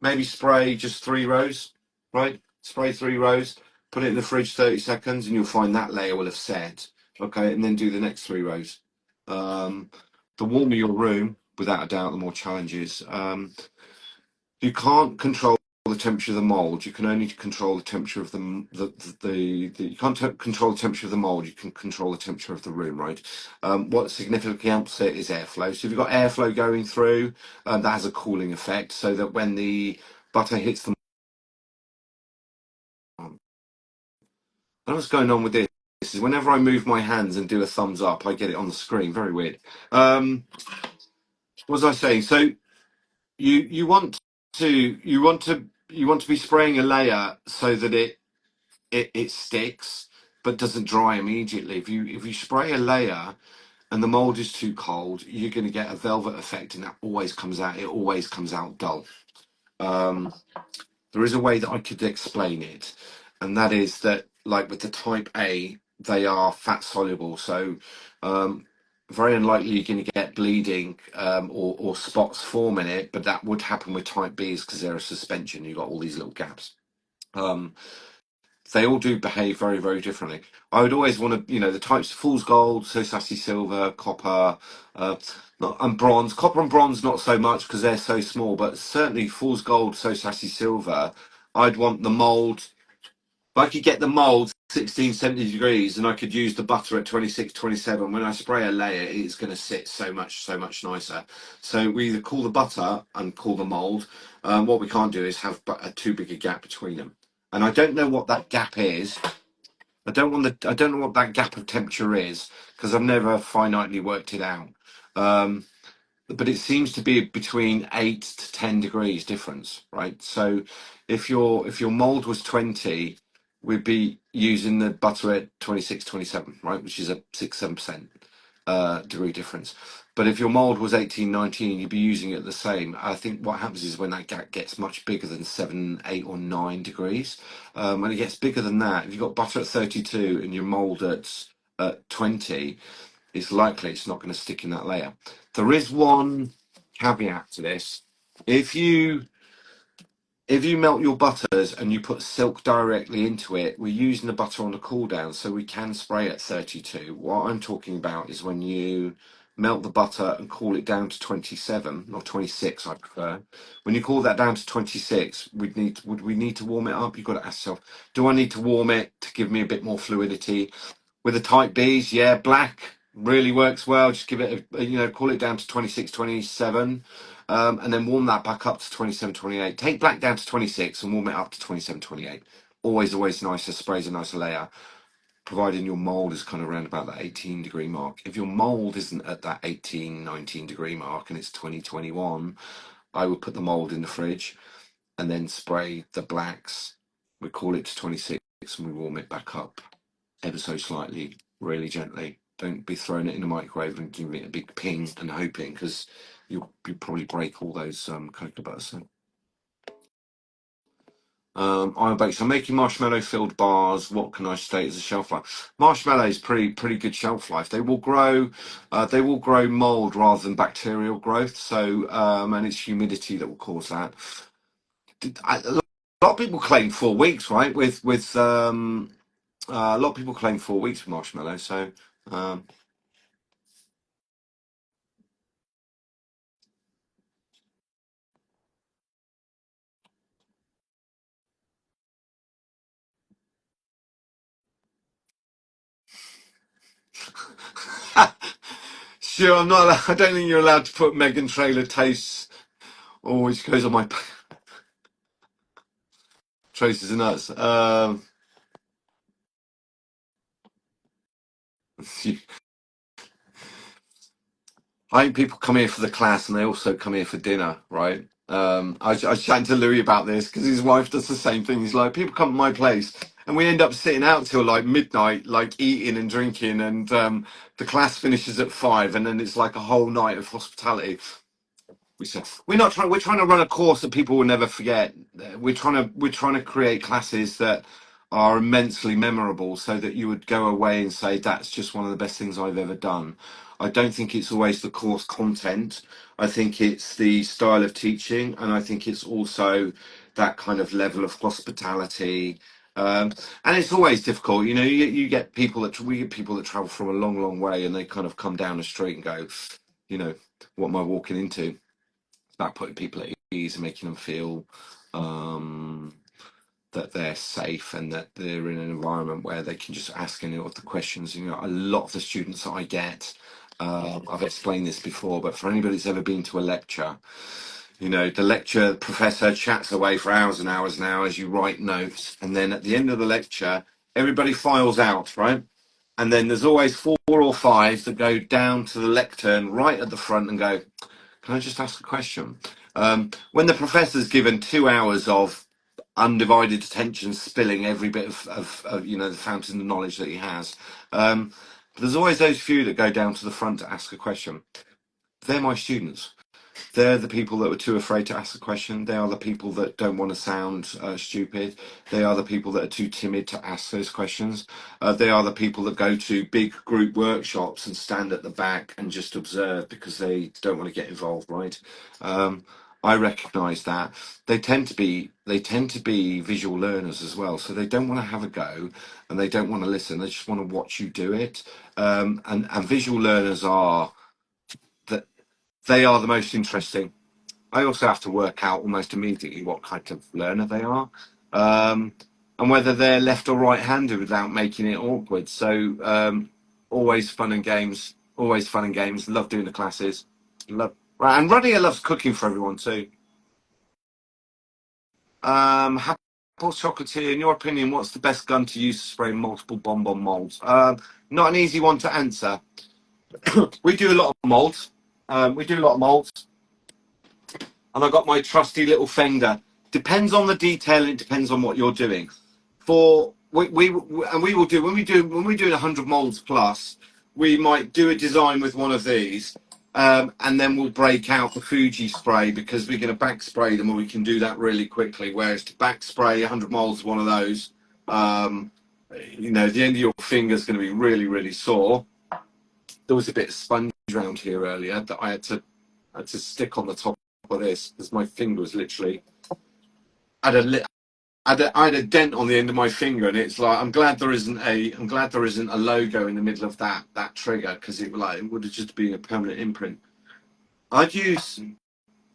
Maybe spray just 3 rows, right? Spray 3 rows, put it in the fridge 30 seconds, and you'll find that layer will have set. Okay, and then do the next 3 rows. The warmer your room, without a doubt, the more challenges. You can't control the temperature of the mold. You can only control the temperature of the you can't control the temperature of the mold. You can control the temperature of the room, right? What significantly helps it is airflow. So if you've got airflow going through, that has a cooling effect, so that when the butter hits the, I don't know what's going on with this. This is whenever I move my hands and do a thumbs up, I get it on the screen. Very weird. What was I saying? So you want to be spraying a layer so that it sticks but doesn't dry immediately. If you spray a layer and the mold is too cold, you're going to get a velvet effect, and that always comes out. It always comes out dull. Um, there is a way that I could explain it, and that is that, like with the type A, they are fat soluble, so very unlikely you're going to get bleeding or spots form in it, but that would happen with type Bs because they're a suspension. You've got all these little gaps. Um, they all do behave very, very differently. I would always want to, the types: fool's gold, so sassy silver, copper, and bronze. Copper and bronze, not so much because they're so small, but certainly fool's gold, so sassy silver. I'd want the mold. If I could get the mold 16, 70 degrees, and I could use the butter at 26, 27, when I spray a layer, it's going to sit so much nicer. So we either cool the butter and cool the mold. What we can't do is have too big a gap between them. And I don't know what that gap is. I don't know what that gap of temperature is because I've never finitely worked it out. Um, but it seems to be between 8 to 10 degrees difference, right? So if your mold was 20, we'd be using the butter at 26, 27, right, which is a 6, 7% degree difference. But if your mold was 18, 19, you'd be using it the same. I think what happens is when that gap gets much bigger than 7, 8, or 9 degrees, when it gets bigger than that, if you've got butter at 32 and your mold at 20, it's likely it's not going to stick in that layer. There is one caveat to this. If you melt your butters and you put silk directly into it, we're using the butter on the cool down, so we can spray at 32. What I'm talking about is when you melt the butter and cool it down to 27 or 26, I prefer. When you cool that down to 26, would we need to warm it up? You've got to ask yourself, do I need to warm it to give me a bit more fluidity? With the type Bs, yeah, black really works well. Just give it cool it down to 26, 27, and then warm that back up to 27, 28. Take black down to 26 and warm it up to 27, 28. Always nicer, sprays a nicer layer, providing your mold is kind of around about that 18-degree mark. If your mold isn't at that 18, 19-degree mark and it's 2021, I would put the mold in the fridge and then spray the blacks. We cool it to 26 and we warm it back up ever so slightly, really gently. Don't be throwing it in the microwave and giving it a big ping and hoping, because you probably break all those cocoa butters. So. I'm making marshmallow filled bars. What can I state as a shelf life? Marshmallows pretty good shelf life. They will grow mold rather than bacterial growth. So and it's humidity that will cause that. A lot of people claim 4 weeks, right? With a lot of people claim 4 weeks with marshmallow. So sure, I'm not. I don't think you're allowed to put Megan Trailer tastes, or which goes on my traces and nuts. I think people come here for the class and they also come here for dinner, right? I was chatting to Louis about this because his wife does the same thing. He's like, people come to my place and we end up sitting out till like midnight, like eating and drinking, and the class finishes at 5, and then it's like a whole night of hospitality. We said we're trying to run a course that people will never forget. We're trying to create classes that are immensely memorable, so that you would go away and say that's just one of the best things I've ever done. I don't think it's always the course content. I think it's the style of teaching, and I think it's also that kind of level of hospitality. And it's always difficult, you get people that we get people that travel from a long, long way, and they kind of come down the street and go, you know, what am I walking into? About putting people at ease and making them feel um, that they're safe and that they're in an environment where they can just ask any of the questions. A lot of the students that I get, I've explained this before, but for anybody that's ever been to a lecture, the lecture professor chats away for hours and hours and hours. You write notes, and then at the end of the lecture, everybody files out, right? And then there's always 4 or 5 that go down to the lectern right at the front and go, can I just ask a question? When the professor's given 2 hours of undivided attention, spilling every bit of the fountain of knowledge that he has, there's always those few that go down to the front to ask a question. They're my students. They're the people that were too afraid to ask a question. They are the people that don't want to sound stupid. They are the people that are too timid to ask those questions. They are the people that go to big group workshops and stand at the back and just observe because they don't want to get involved, right? I recognise that they tend to be visual learners as well, so they don't want to have a go and they don't want to listen. They just want to watch you do it. And visual learners are that they are the most interesting. I also have to work out almost immediately what kind of learner they are, um, and whether they're left or right-handed without making it awkward. So always fun and games. Always fun and games. Love doing the classes. Love right, and Ruddy loves cooking for everyone too. Apple Chocolatier, in your opinion, what's the best gun to use to spray multiple bonbon molds? Not an easy one to answer. We do a lot of molds. And I got my trusty little Fender. Depends on the detail and it depends on what you're doing. For we will do when we do 100 molds plus, we might do a design with one of these, and then we'll break out the Fuji spray because we're going to back spray them, and we can do that really quickly. Whereas to back spray 100 molds, one of those, um, the end of your finger is going to be really, really sore. There was a bit of sponge around here earlier that I had to stick on the top of this because my finger was literally I had a I had a dent on the end of my finger, and it's like I'm glad there isn't a logo in the middle of that trigger because it would have just been a permanent imprint. I'd use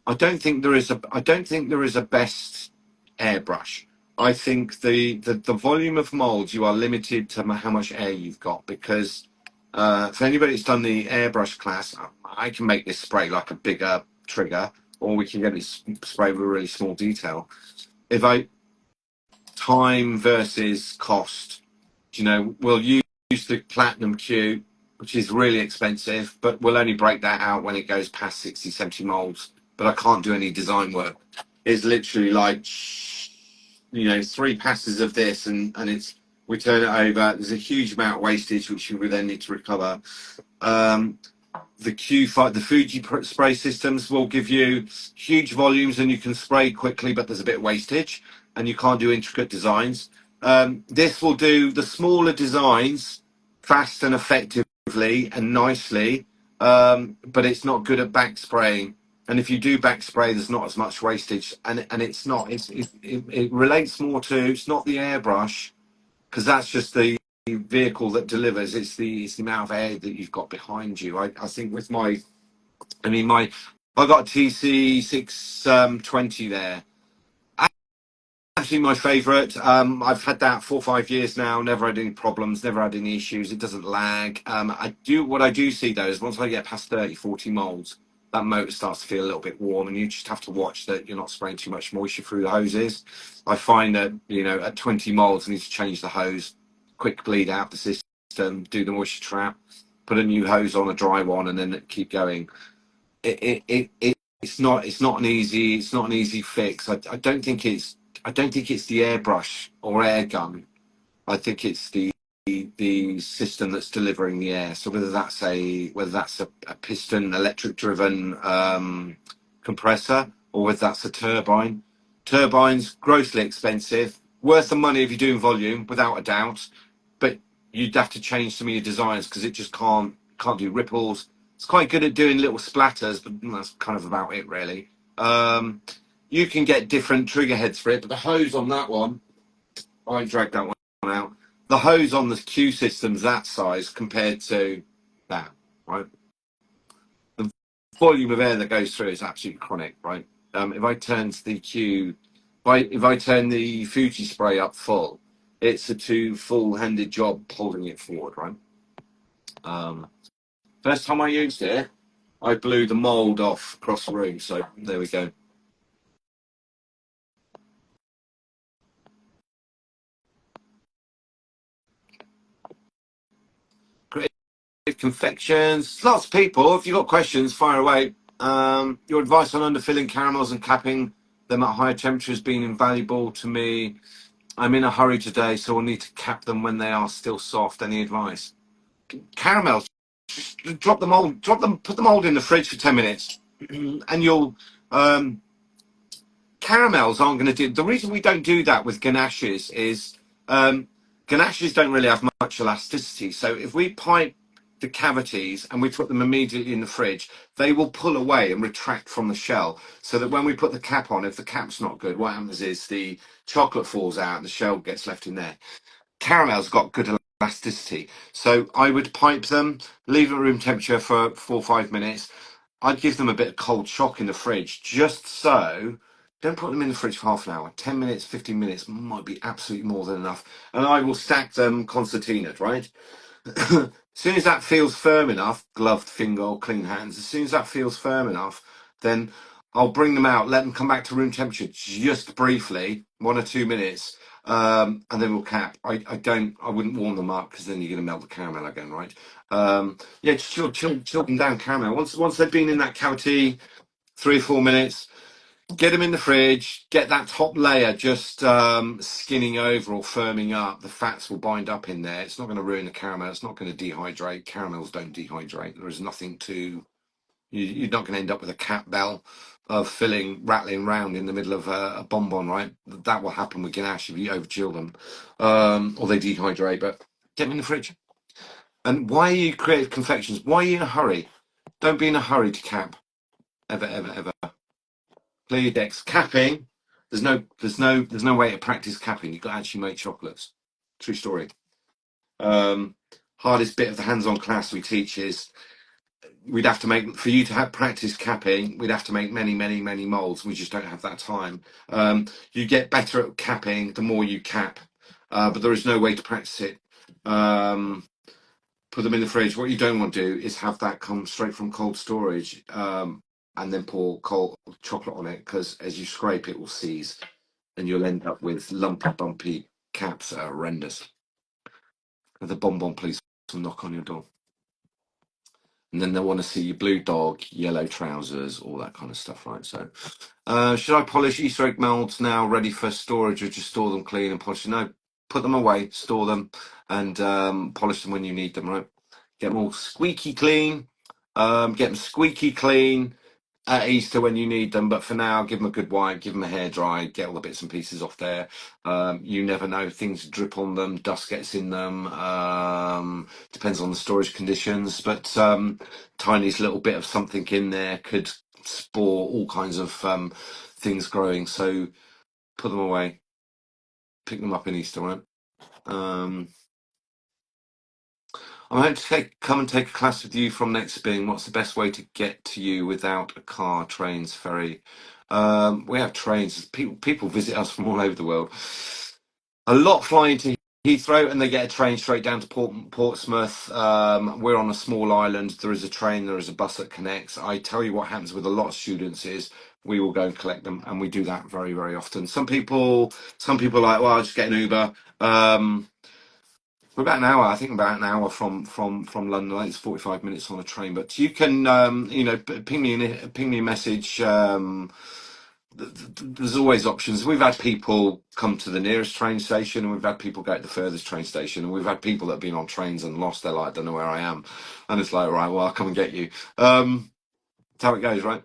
I don't think there is a best airbrush. I think the volume of molds, you are limited to how much air you've got, because for anybody that's done the airbrush class, I can make this spray like a bigger trigger, or we can get it spray with a really small detail. If I time versus cost, we'll use the Platinum Q, which is really expensive, but we'll only break that out when it goes past 60, 70 molds. But I can't do any design work. It's literally like, 3 passes of this, and we turn it over. There's a huge amount of wastage, which we then need to recover. Um, the Q5, the Fuji spray systems will give you huge volumes and you can spray quickly, but there's a bit of wastage and you can't do intricate designs. This will do the smaller designs fast and effectively and nicely, but it's not good at back spraying. And if you do back spray, there's not as much wastage, and it's not. It relates more to, it's not the airbrush, because that's just the vehicle that delivers. It's the amount of air that you've got behind you. I think with my I got a TC 620 there. Actually, my favourite. I've had that 4 or 5 years now. Never had any problems. Never had any issues. It doesn't lag. What I do see though is once I get past 30, 40 molds, that motor starts to feel a little bit warm, and you just have to watch that you're not spraying too much moisture through the hoses. I find that at 20 molds, I need to change the hose, quick bleed out the system, do the moisture trap. put a new hose on, a dry one, and then keep going. It's not an easy fix. I don't think it's the airbrush or air gun. I think it's the system that's delivering the air. So whether that's a piston electric driven compressor, or whether that's a turbine. Turbines grossly expensive, worth the money if you're doing volume, without a doubt. But you'd have to change some of your designs because it just can't do ripples. It's quite good at doing little splatters, but that's kind of about it really. You can get different trigger heads for it, but the hose on that one, I dragged that one out. The hose on the Q system's that size compared to that, right? The volume of air that goes through is absolutely chronic, right? If I turn the Q, if I turn the Fuji spray up full, it's a two full-handed job holding it forward, right? First time I used it, I blew the mold off across the room. So there we go. Creative confections. Lots of people. If you've got questions, fire away. Your advice on underfilling caramels and capping them at higher temperatures has been invaluable to me. I'm in a hurry today, so I'll need to cap them when they are still soft. Any advice? Caramels, just drop the mold, put the mold in the fridge for 10 minutes, and you'll. Caramels aren't going to do. The reason we don't do that with ganaches is ganaches don't really have much elasticity. So if we pipe the cavities and we put them immediately in the fridge, they will pull away and retract from the shell. So that when we put the cap on, if the cap's not good, what happens is the chocolate falls out and the shell gets left in there. Caramel's got good elasticity, so I would pipe them, leave at room temperature for 4 or 5 minutes. I'd give them a bit of cold shock in the fridge, just so. Don't put them in the fridge for half an hour. 10 minutes, 15 minutes might be absolutely more than enough. And I will stack them concertinaed, right? As soon as that feels firm enough, gloved finger or clean hands, as soon as that feels firm enough, then I'll bring them out, let them come back to room temperature just briefly, 1 or 2 minutes, and then we'll cap. I wouldn't warm them up because then you're going to melt the caramel again, right? Yeah, just chill them down caramel. Once they've been in that cavity 3 or 4 minutes, get them in the fridge, get that top layer just skinning over or firming up. The fats will bind up in there. It's not going to ruin the caramel. It's not going to dehydrate. Caramels don't dehydrate. There is nothing to. You're not going to end up with a cat bell of filling, rattling around in the middle of a bonbon, right? That will happen with ganache if you overchill them, or they dehydrate. But get them in the fridge. And why are you creating confections? Why are you in a hurry? Don't be in a hurry to cap. Ever, ever, ever. Clear your decks. Capping. There's no way to practice capping. You've got to actually make chocolates. True story. Hardest bit of the hands-on class we teach is we'd have to make, for you to have practice capping, we'd have to make many molds. We just don't have that time. You get better at capping the more you cap, but there is no way to practice it. Put them in the fridge. What you don't want to do is have that come straight from cold storage, and then pour cold chocolate on it, because as you scrape it will seize and you'll end up with lumpy bumpy caps that are horrendous. And the bonbon police will knock on your door, and then they'll want to see your blue dog, yellow trousers, all that kind of stuff, right? So should I polish Easter egg molds now ready for storage, or just store them clean and polish them? No, put them away, store them, and polish them when you need them, right? Get them all squeaky clean. Get them squeaky clean at Easter when you need them, but for now, give them a good wipe, give them a hair dry, get all the bits and pieces off there. You never know, things drip on them, dust gets in them, depends on the storage conditions, but tiniest little bit of something in there could spore all kinds of things growing, so put them away, pick them up in Easter, right? I'm hoping to come and take a class with you from next spring. What's the best way to get to you without a car, trains, ferry? We have trains. People visit us from all over the world. A lot fly into Heathrow and they get a train straight down to Portsmouth. We're on a small island. There is a train, there is a bus that connects. I tell you what happens with a lot of students is we will go and collect them, and we do that very, very often. Some people are like, well, I'll just get an Uber. We're about an hour. I think about an hour from London. I think it's 45 minutes on a train. But you can, ping me a message. There's always options. We've had people come to the nearest train station, and we've had people go to the furthest train station, and we've had people that have been on trains and lost their life. Don't know where I am, and it's like, right, well, I'll come and get you. That's how it goes, right?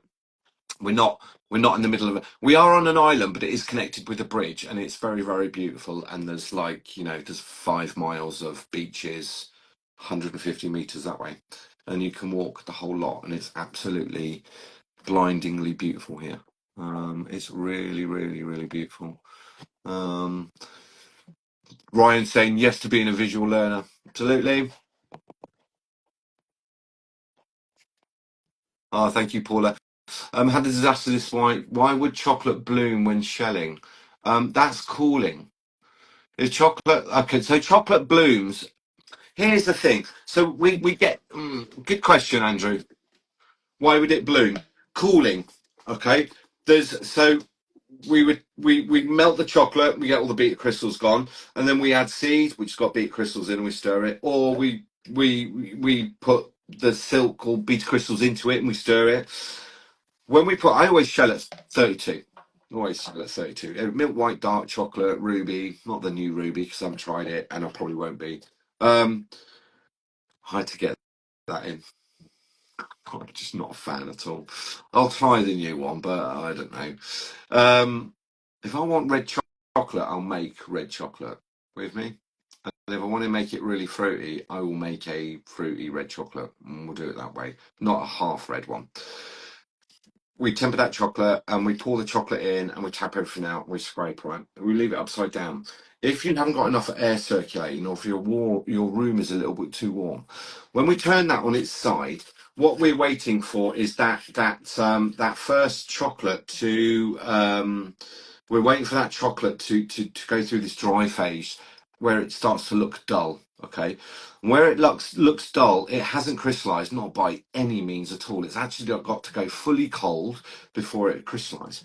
We're not in the middle of it. We are on an island, but it is connected with a bridge, and it's very, very beautiful. And there's there's 5 miles of beaches, 150 meters that way, and you can walk the whole lot, and it's absolutely blindingly beautiful here. It's really, really, really beautiful. Ryan saying yes to being a visual learner. Absolutely. Oh, thank you, Paula. Had a disaster this why would chocolate bloom when shelling? That's cooling. Is chocolate okay? So chocolate blooms. Here's the thing. So we get good question, Andrew. Why would it bloom? Cooling. Okay. There's so we melt the chocolate, we get all the beta crystals gone, and then we add seed, which has got beta crystals in, and we stir it, or we put the silk or beta crystals into it and we stir it. When we put, I always shell at 32. Always shell at 32. Milk white dark chocolate, ruby, not the new ruby because I haven't tried it and I probably won't be. I had to get that in. I'm just not a fan at all. I'll try the new one, but I don't know. If I want red chocolate, I'll make red chocolate with me. And if I want to make it really fruity, I will make a fruity red chocolate, and we'll do it that way, not a half red one. We temper that chocolate and we pour the chocolate in and we tap everything out. We scrape, right? We leave it upside down. If you haven't got enough air circulating, or if your room is a little bit too warm, when we turn that on its side, what we're waiting for is that first chocolate to we're waiting for that chocolate to go through this dry phase where it starts to look dull. Okay, and where it looks dull, it hasn't crystallized, not by any means at all. It's actually got to go fully cold before it crystallize.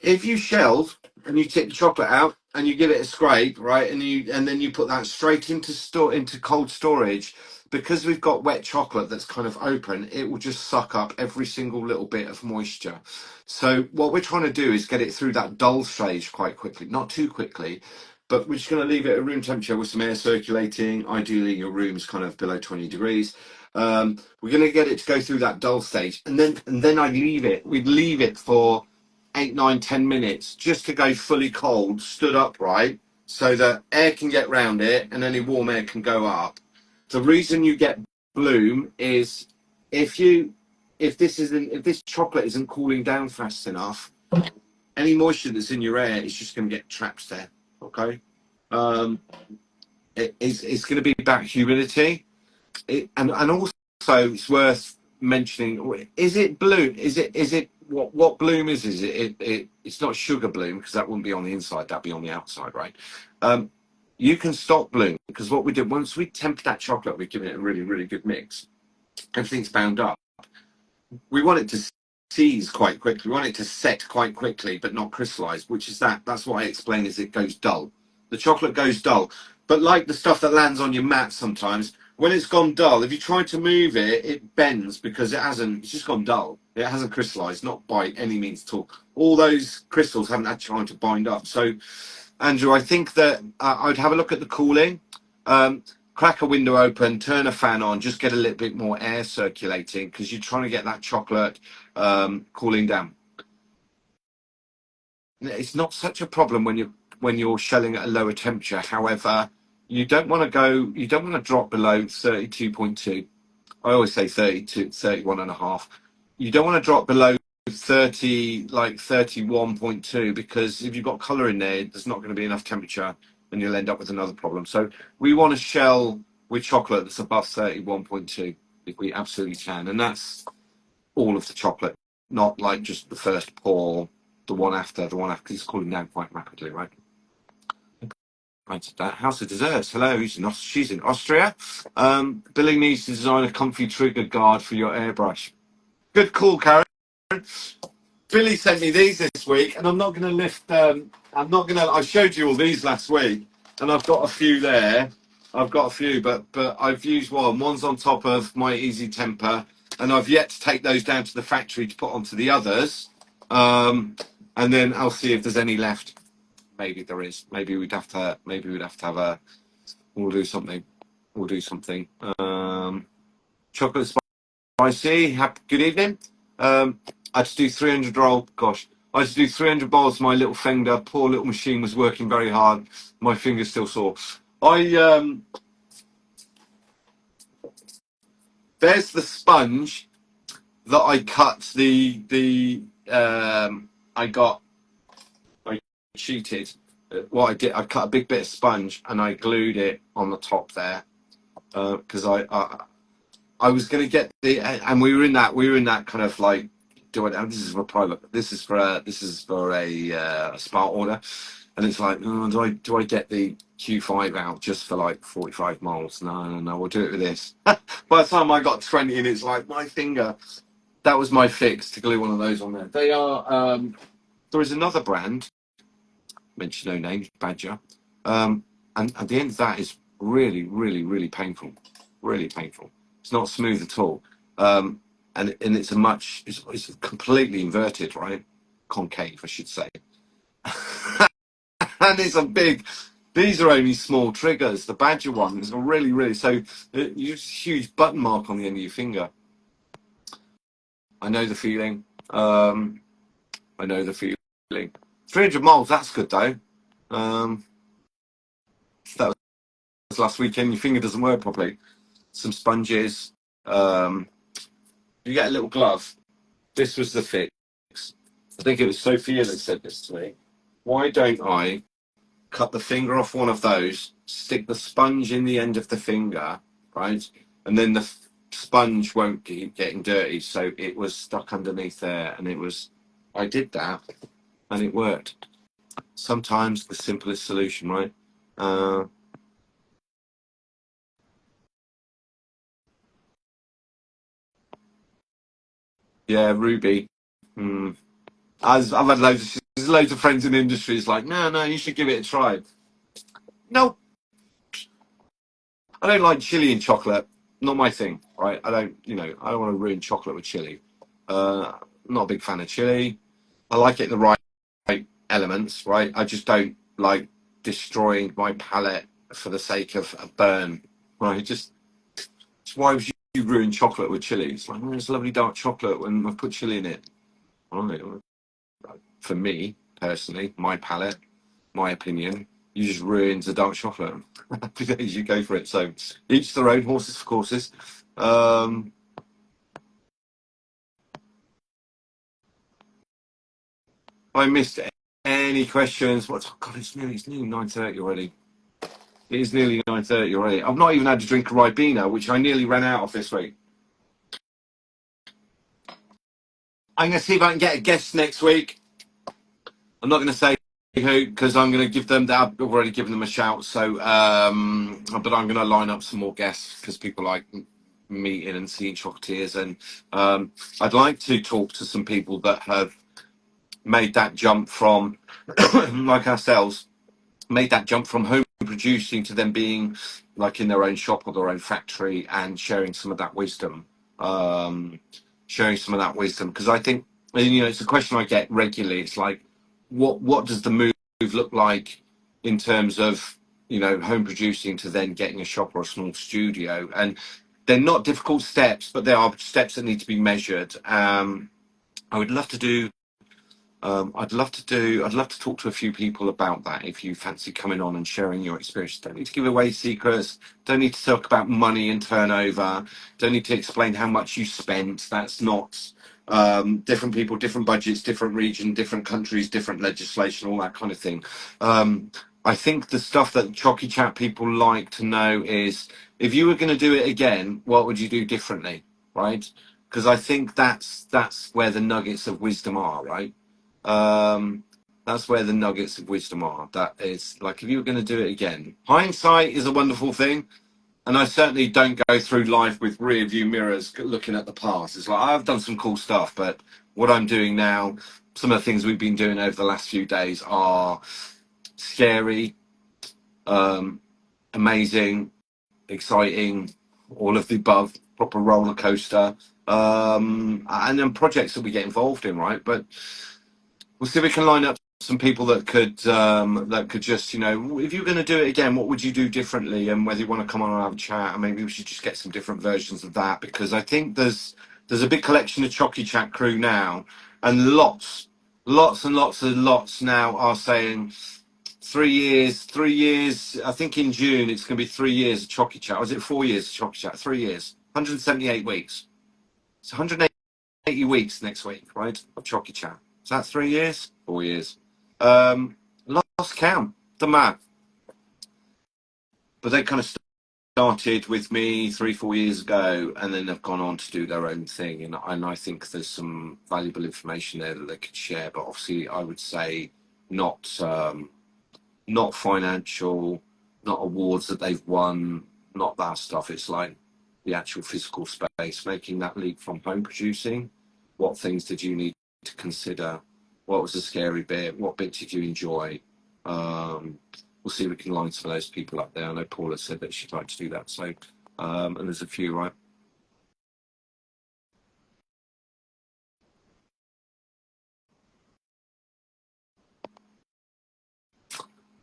If you shelled and you take the chocolate out and you give it a scrape, right, and then you put that straight into cold storage, because we've got wet chocolate that's kind of open, it will just suck up every single little bit of moisture. So what we're trying to do is get it through that dull stage quite quickly, not too quickly, but we're just going to leave it at room temperature with some air circulating. Ideally, your room's kind of below 20 degrees. We're going to get it to go through that dull stage, and then we'd leave it for 8, 9, 10 minutes just to go fully cold, stood upright, so that air can get round it and any warm air can go up. The reason you get bloom is if this chocolate isn't cooling down fast enough, any moisture that's in your air is just going to get trapped there. Okay, it's going to be back humidity, and also it's worth mentioning. Is it bloom? Is it what bloom is? Is it's not sugar bloom because that wouldn't be on the inside. That'd be on the outside, right? You can stop bloom because what we did once we temper that chocolate, we've given it a really, really good mix. Everything's bound up. We want it to seize quite quickly. We want it to set quite quickly, but not crystallize, which is that's what I explain is it goes dull. The chocolate goes dull. But like the stuff that lands on your mat sometimes, when it's gone dull, if you try to move it, it bends because it's just gone dull. It hasn't crystallized, not by any means at all. All those crystals haven't had time to bind up. So, Andrew, I think that I'd have a look at the cooling. Crack a window open, turn a fan on, just get a little bit more air circulating because you're trying to get that chocolate cooling down. It's not such a problem when you're shelling at a lower temperature. However, you don't want to drop below 32.2. I always say 32, 31 and a half. You don't want to drop below 30, like 31.2, because if you've got colour in there, there's not going to be enough temperature and you'll end up with another problem. So we want to shell with chocolate that's above 31.2 if we absolutely can. And that's all of the chocolate, not like just the first pour, the one after, because it's cooling down quite rapidly, right? Right, House of Desserts. Hello, she's in Austria. Billy needs to design a comfy trigger guard for your airbrush. Good call, Karen. Billy sent me these this week, and I'm not going to lift. I showed you all these last week, and I've got a few there. I've got a few, but I've used one. One's on top of my Easy Temper, and I've yet to take those down to the factory to put onto the others. And then I'll see if there's any left. Maybe there is. Maybe we'd have to. Maybe we'd have to have a. We'll do something. We'll do something. Chocolate spicy. Good evening. I had to do 300 roll. Gosh, I had to do 300 bowls. My little finger. Poor little machine was working very hard. My finger's still sore. There's the sponge that I cut I cheated. What I did, I cut a big bit of sponge and I glued it on the top there because I was going to get and we were in that kind of like this is for private, this is for a smart order, and it's like, oh, do I get the Q5 out just for like 45 miles? No, we'll do it with this. By the time I got 20 and it's like my finger. That was my fix, to glue one of those on there. They are. There is another brand, mention no names, Badger, and at the end of that is really, really, really painful. Really painful. It's not smooth at all, and it's it's completely inverted, right? Concave, I should say. And it's a big. These are only small triggers. The Badger one is really, really so. You just huge button mark on the end of your finger. I know the feeling. I know the feeling. 300 miles, that's good though. That was last weekend. Your finger doesn't work properly. Some sponges. You get a little glove. This was the fix. I think it was Sophia that said this to me. Why don't I cut the finger off one of those, stick the sponge in the end of the finger, right? And then the sponge won't keep getting dirty. So it was stuck underneath there. And I did that and it worked. Sometimes the simplest solution, right? Yeah, Ruby. I've had loads of friends in the industry. It's like, no, you should give it a try. No, I don't like chili and chocolate. Not my thing, right? I don't want to ruin chocolate with chili. Not a big fan of chili. I like it in the right elements, right? I just don't like destroying my palate for the sake of a burn, right? Why would you ruin chocolate with chili? It's like, it's lovely dark chocolate when I put chili in it. Right. For me, personally, my palate, my opinion, you just ruins the dark chocolate. Happy days, you go for it. So each their own, horses for courses. I missed any questions. What? Oh God, it's nearly 9:30 already. It is nearly 9:30 already. I've not even had to drink a Ribena, which I nearly ran out of this week. I'm going to see if I can get a guest next week. I'm not going to say who because I'm going to give them that. I've already given them a shout. So, but I'm going to line up some more guests because people like meeting and seeing chocolatiers, and I'd like to talk to some people that have made that jump from, like ourselves, made that jump from home producing to them being like in their own shop or their own factory and sharing some of that wisdom. Because I think it's a question I get regularly. It's like, what does the move look like in terms of home producing to then getting a shop or a small studio? And they're not difficult steps, but they are steps that need to be measured. I would love to do I'd love to talk to a few people about that if you fancy coming on and sharing your experience. Don't need to give away secrets, don't need to talk about money and turnover, don't need to explain how much you spent. That's not different people, different budgets, different region, different countries, different legislation, all that kind of thing. I think the stuff that Chocy Chat people like to know is if you were going to do it again, what would you do differently, right? Because I think that's where the nuggets of wisdom are, right? That's where the nuggets of wisdom are. That is like if you were going to do it again. Hindsight is a wonderful thing, and I certainly don't go through life with rear view mirrors looking at the past. It's like I've done some cool stuff, but what I'm doing now, some of the things we've been doing over the last few days are scary, amazing, exciting, all of the above, proper roller coaster, and then projects that we get involved in, right? But we'll see if we can line up some people that could just, you know, if you're going to do it again, what would you do differently, and whether you want to come on and have a chat, and maybe we should just get some different versions of that, because I think there's a big collection of Chocy Chat crew now, and lots now are saying 3 years, 3 years. I think in June it's going to be 3 years of Chocy Chat. Or is it 4 years of Chocy Chat? 3 years, 178 weeks. It's 180 weeks next week, right? Of Chocy Chat. Is that 3 years? 4 years. Lost count. The map. But they kind of started with me 3-4 years ago, and then they've gone on to do their own thing. And I think there's some valuable information there that they could share. But obviously, I would say not. Not financial, not awards that they've won, not that stuff. It's like the actual physical space, making that leap from home producing. What things did you need to consider? What was the scary bit? What bit did you enjoy? We'll see if we can line some of those people up there. I know Paula said that she'd like to do that. So, and there's a few, right?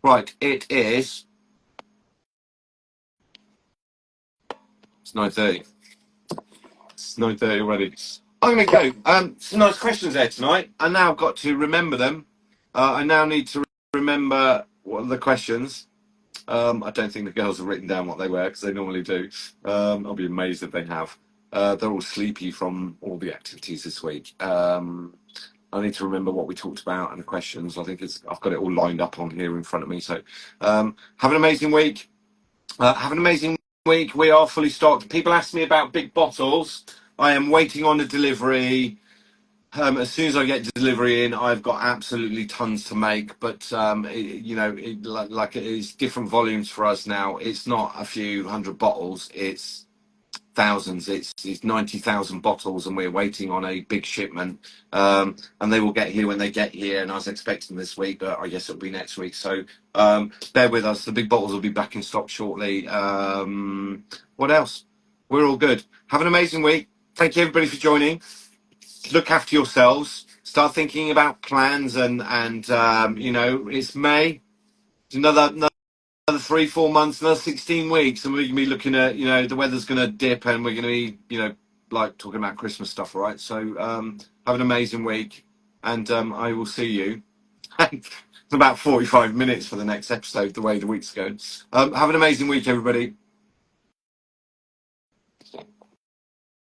Right, it is. It's 9:30. It's 9:30 already. I'm going to go. Some nice questions there tonight. I now got to remember them. I now need to remember what are the questions. I don't think the girls have written down what they were because they normally do. I'll be amazed if they have. They're all sleepy from all the activities this week. I need to remember what we talked about and the questions. I think I've got it all lined up on here in front of me. So have an amazing week. Have an amazing week. We are fully stocked. People ask me about big bottles. I am waiting on a delivery. As soon as I get delivery in, I've got absolutely tons to make. But like it is different volumes for us now. It's not a few hundred bottles. It's thousands. It's 90,000 bottles, and we're waiting on a big shipment. And they will get here when they get here. And I was expecting this week, but I guess it'll be next week. So bear with us. The big bottles will be back in stock shortly. What else? We're all good. Have an amazing week. Thank you everybody for joining. Look after yourselves. Start thinking about plans, and it's May. It's another 3-4 months, another 16 weeks, and we're gonna be looking at the weather's gonna dip, and we're gonna be like talking about Christmas stuff, all right? So have an amazing week, and I will see you. It's about 45 minutes for the next episode, the way the week's going. Have an amazing week, everybody.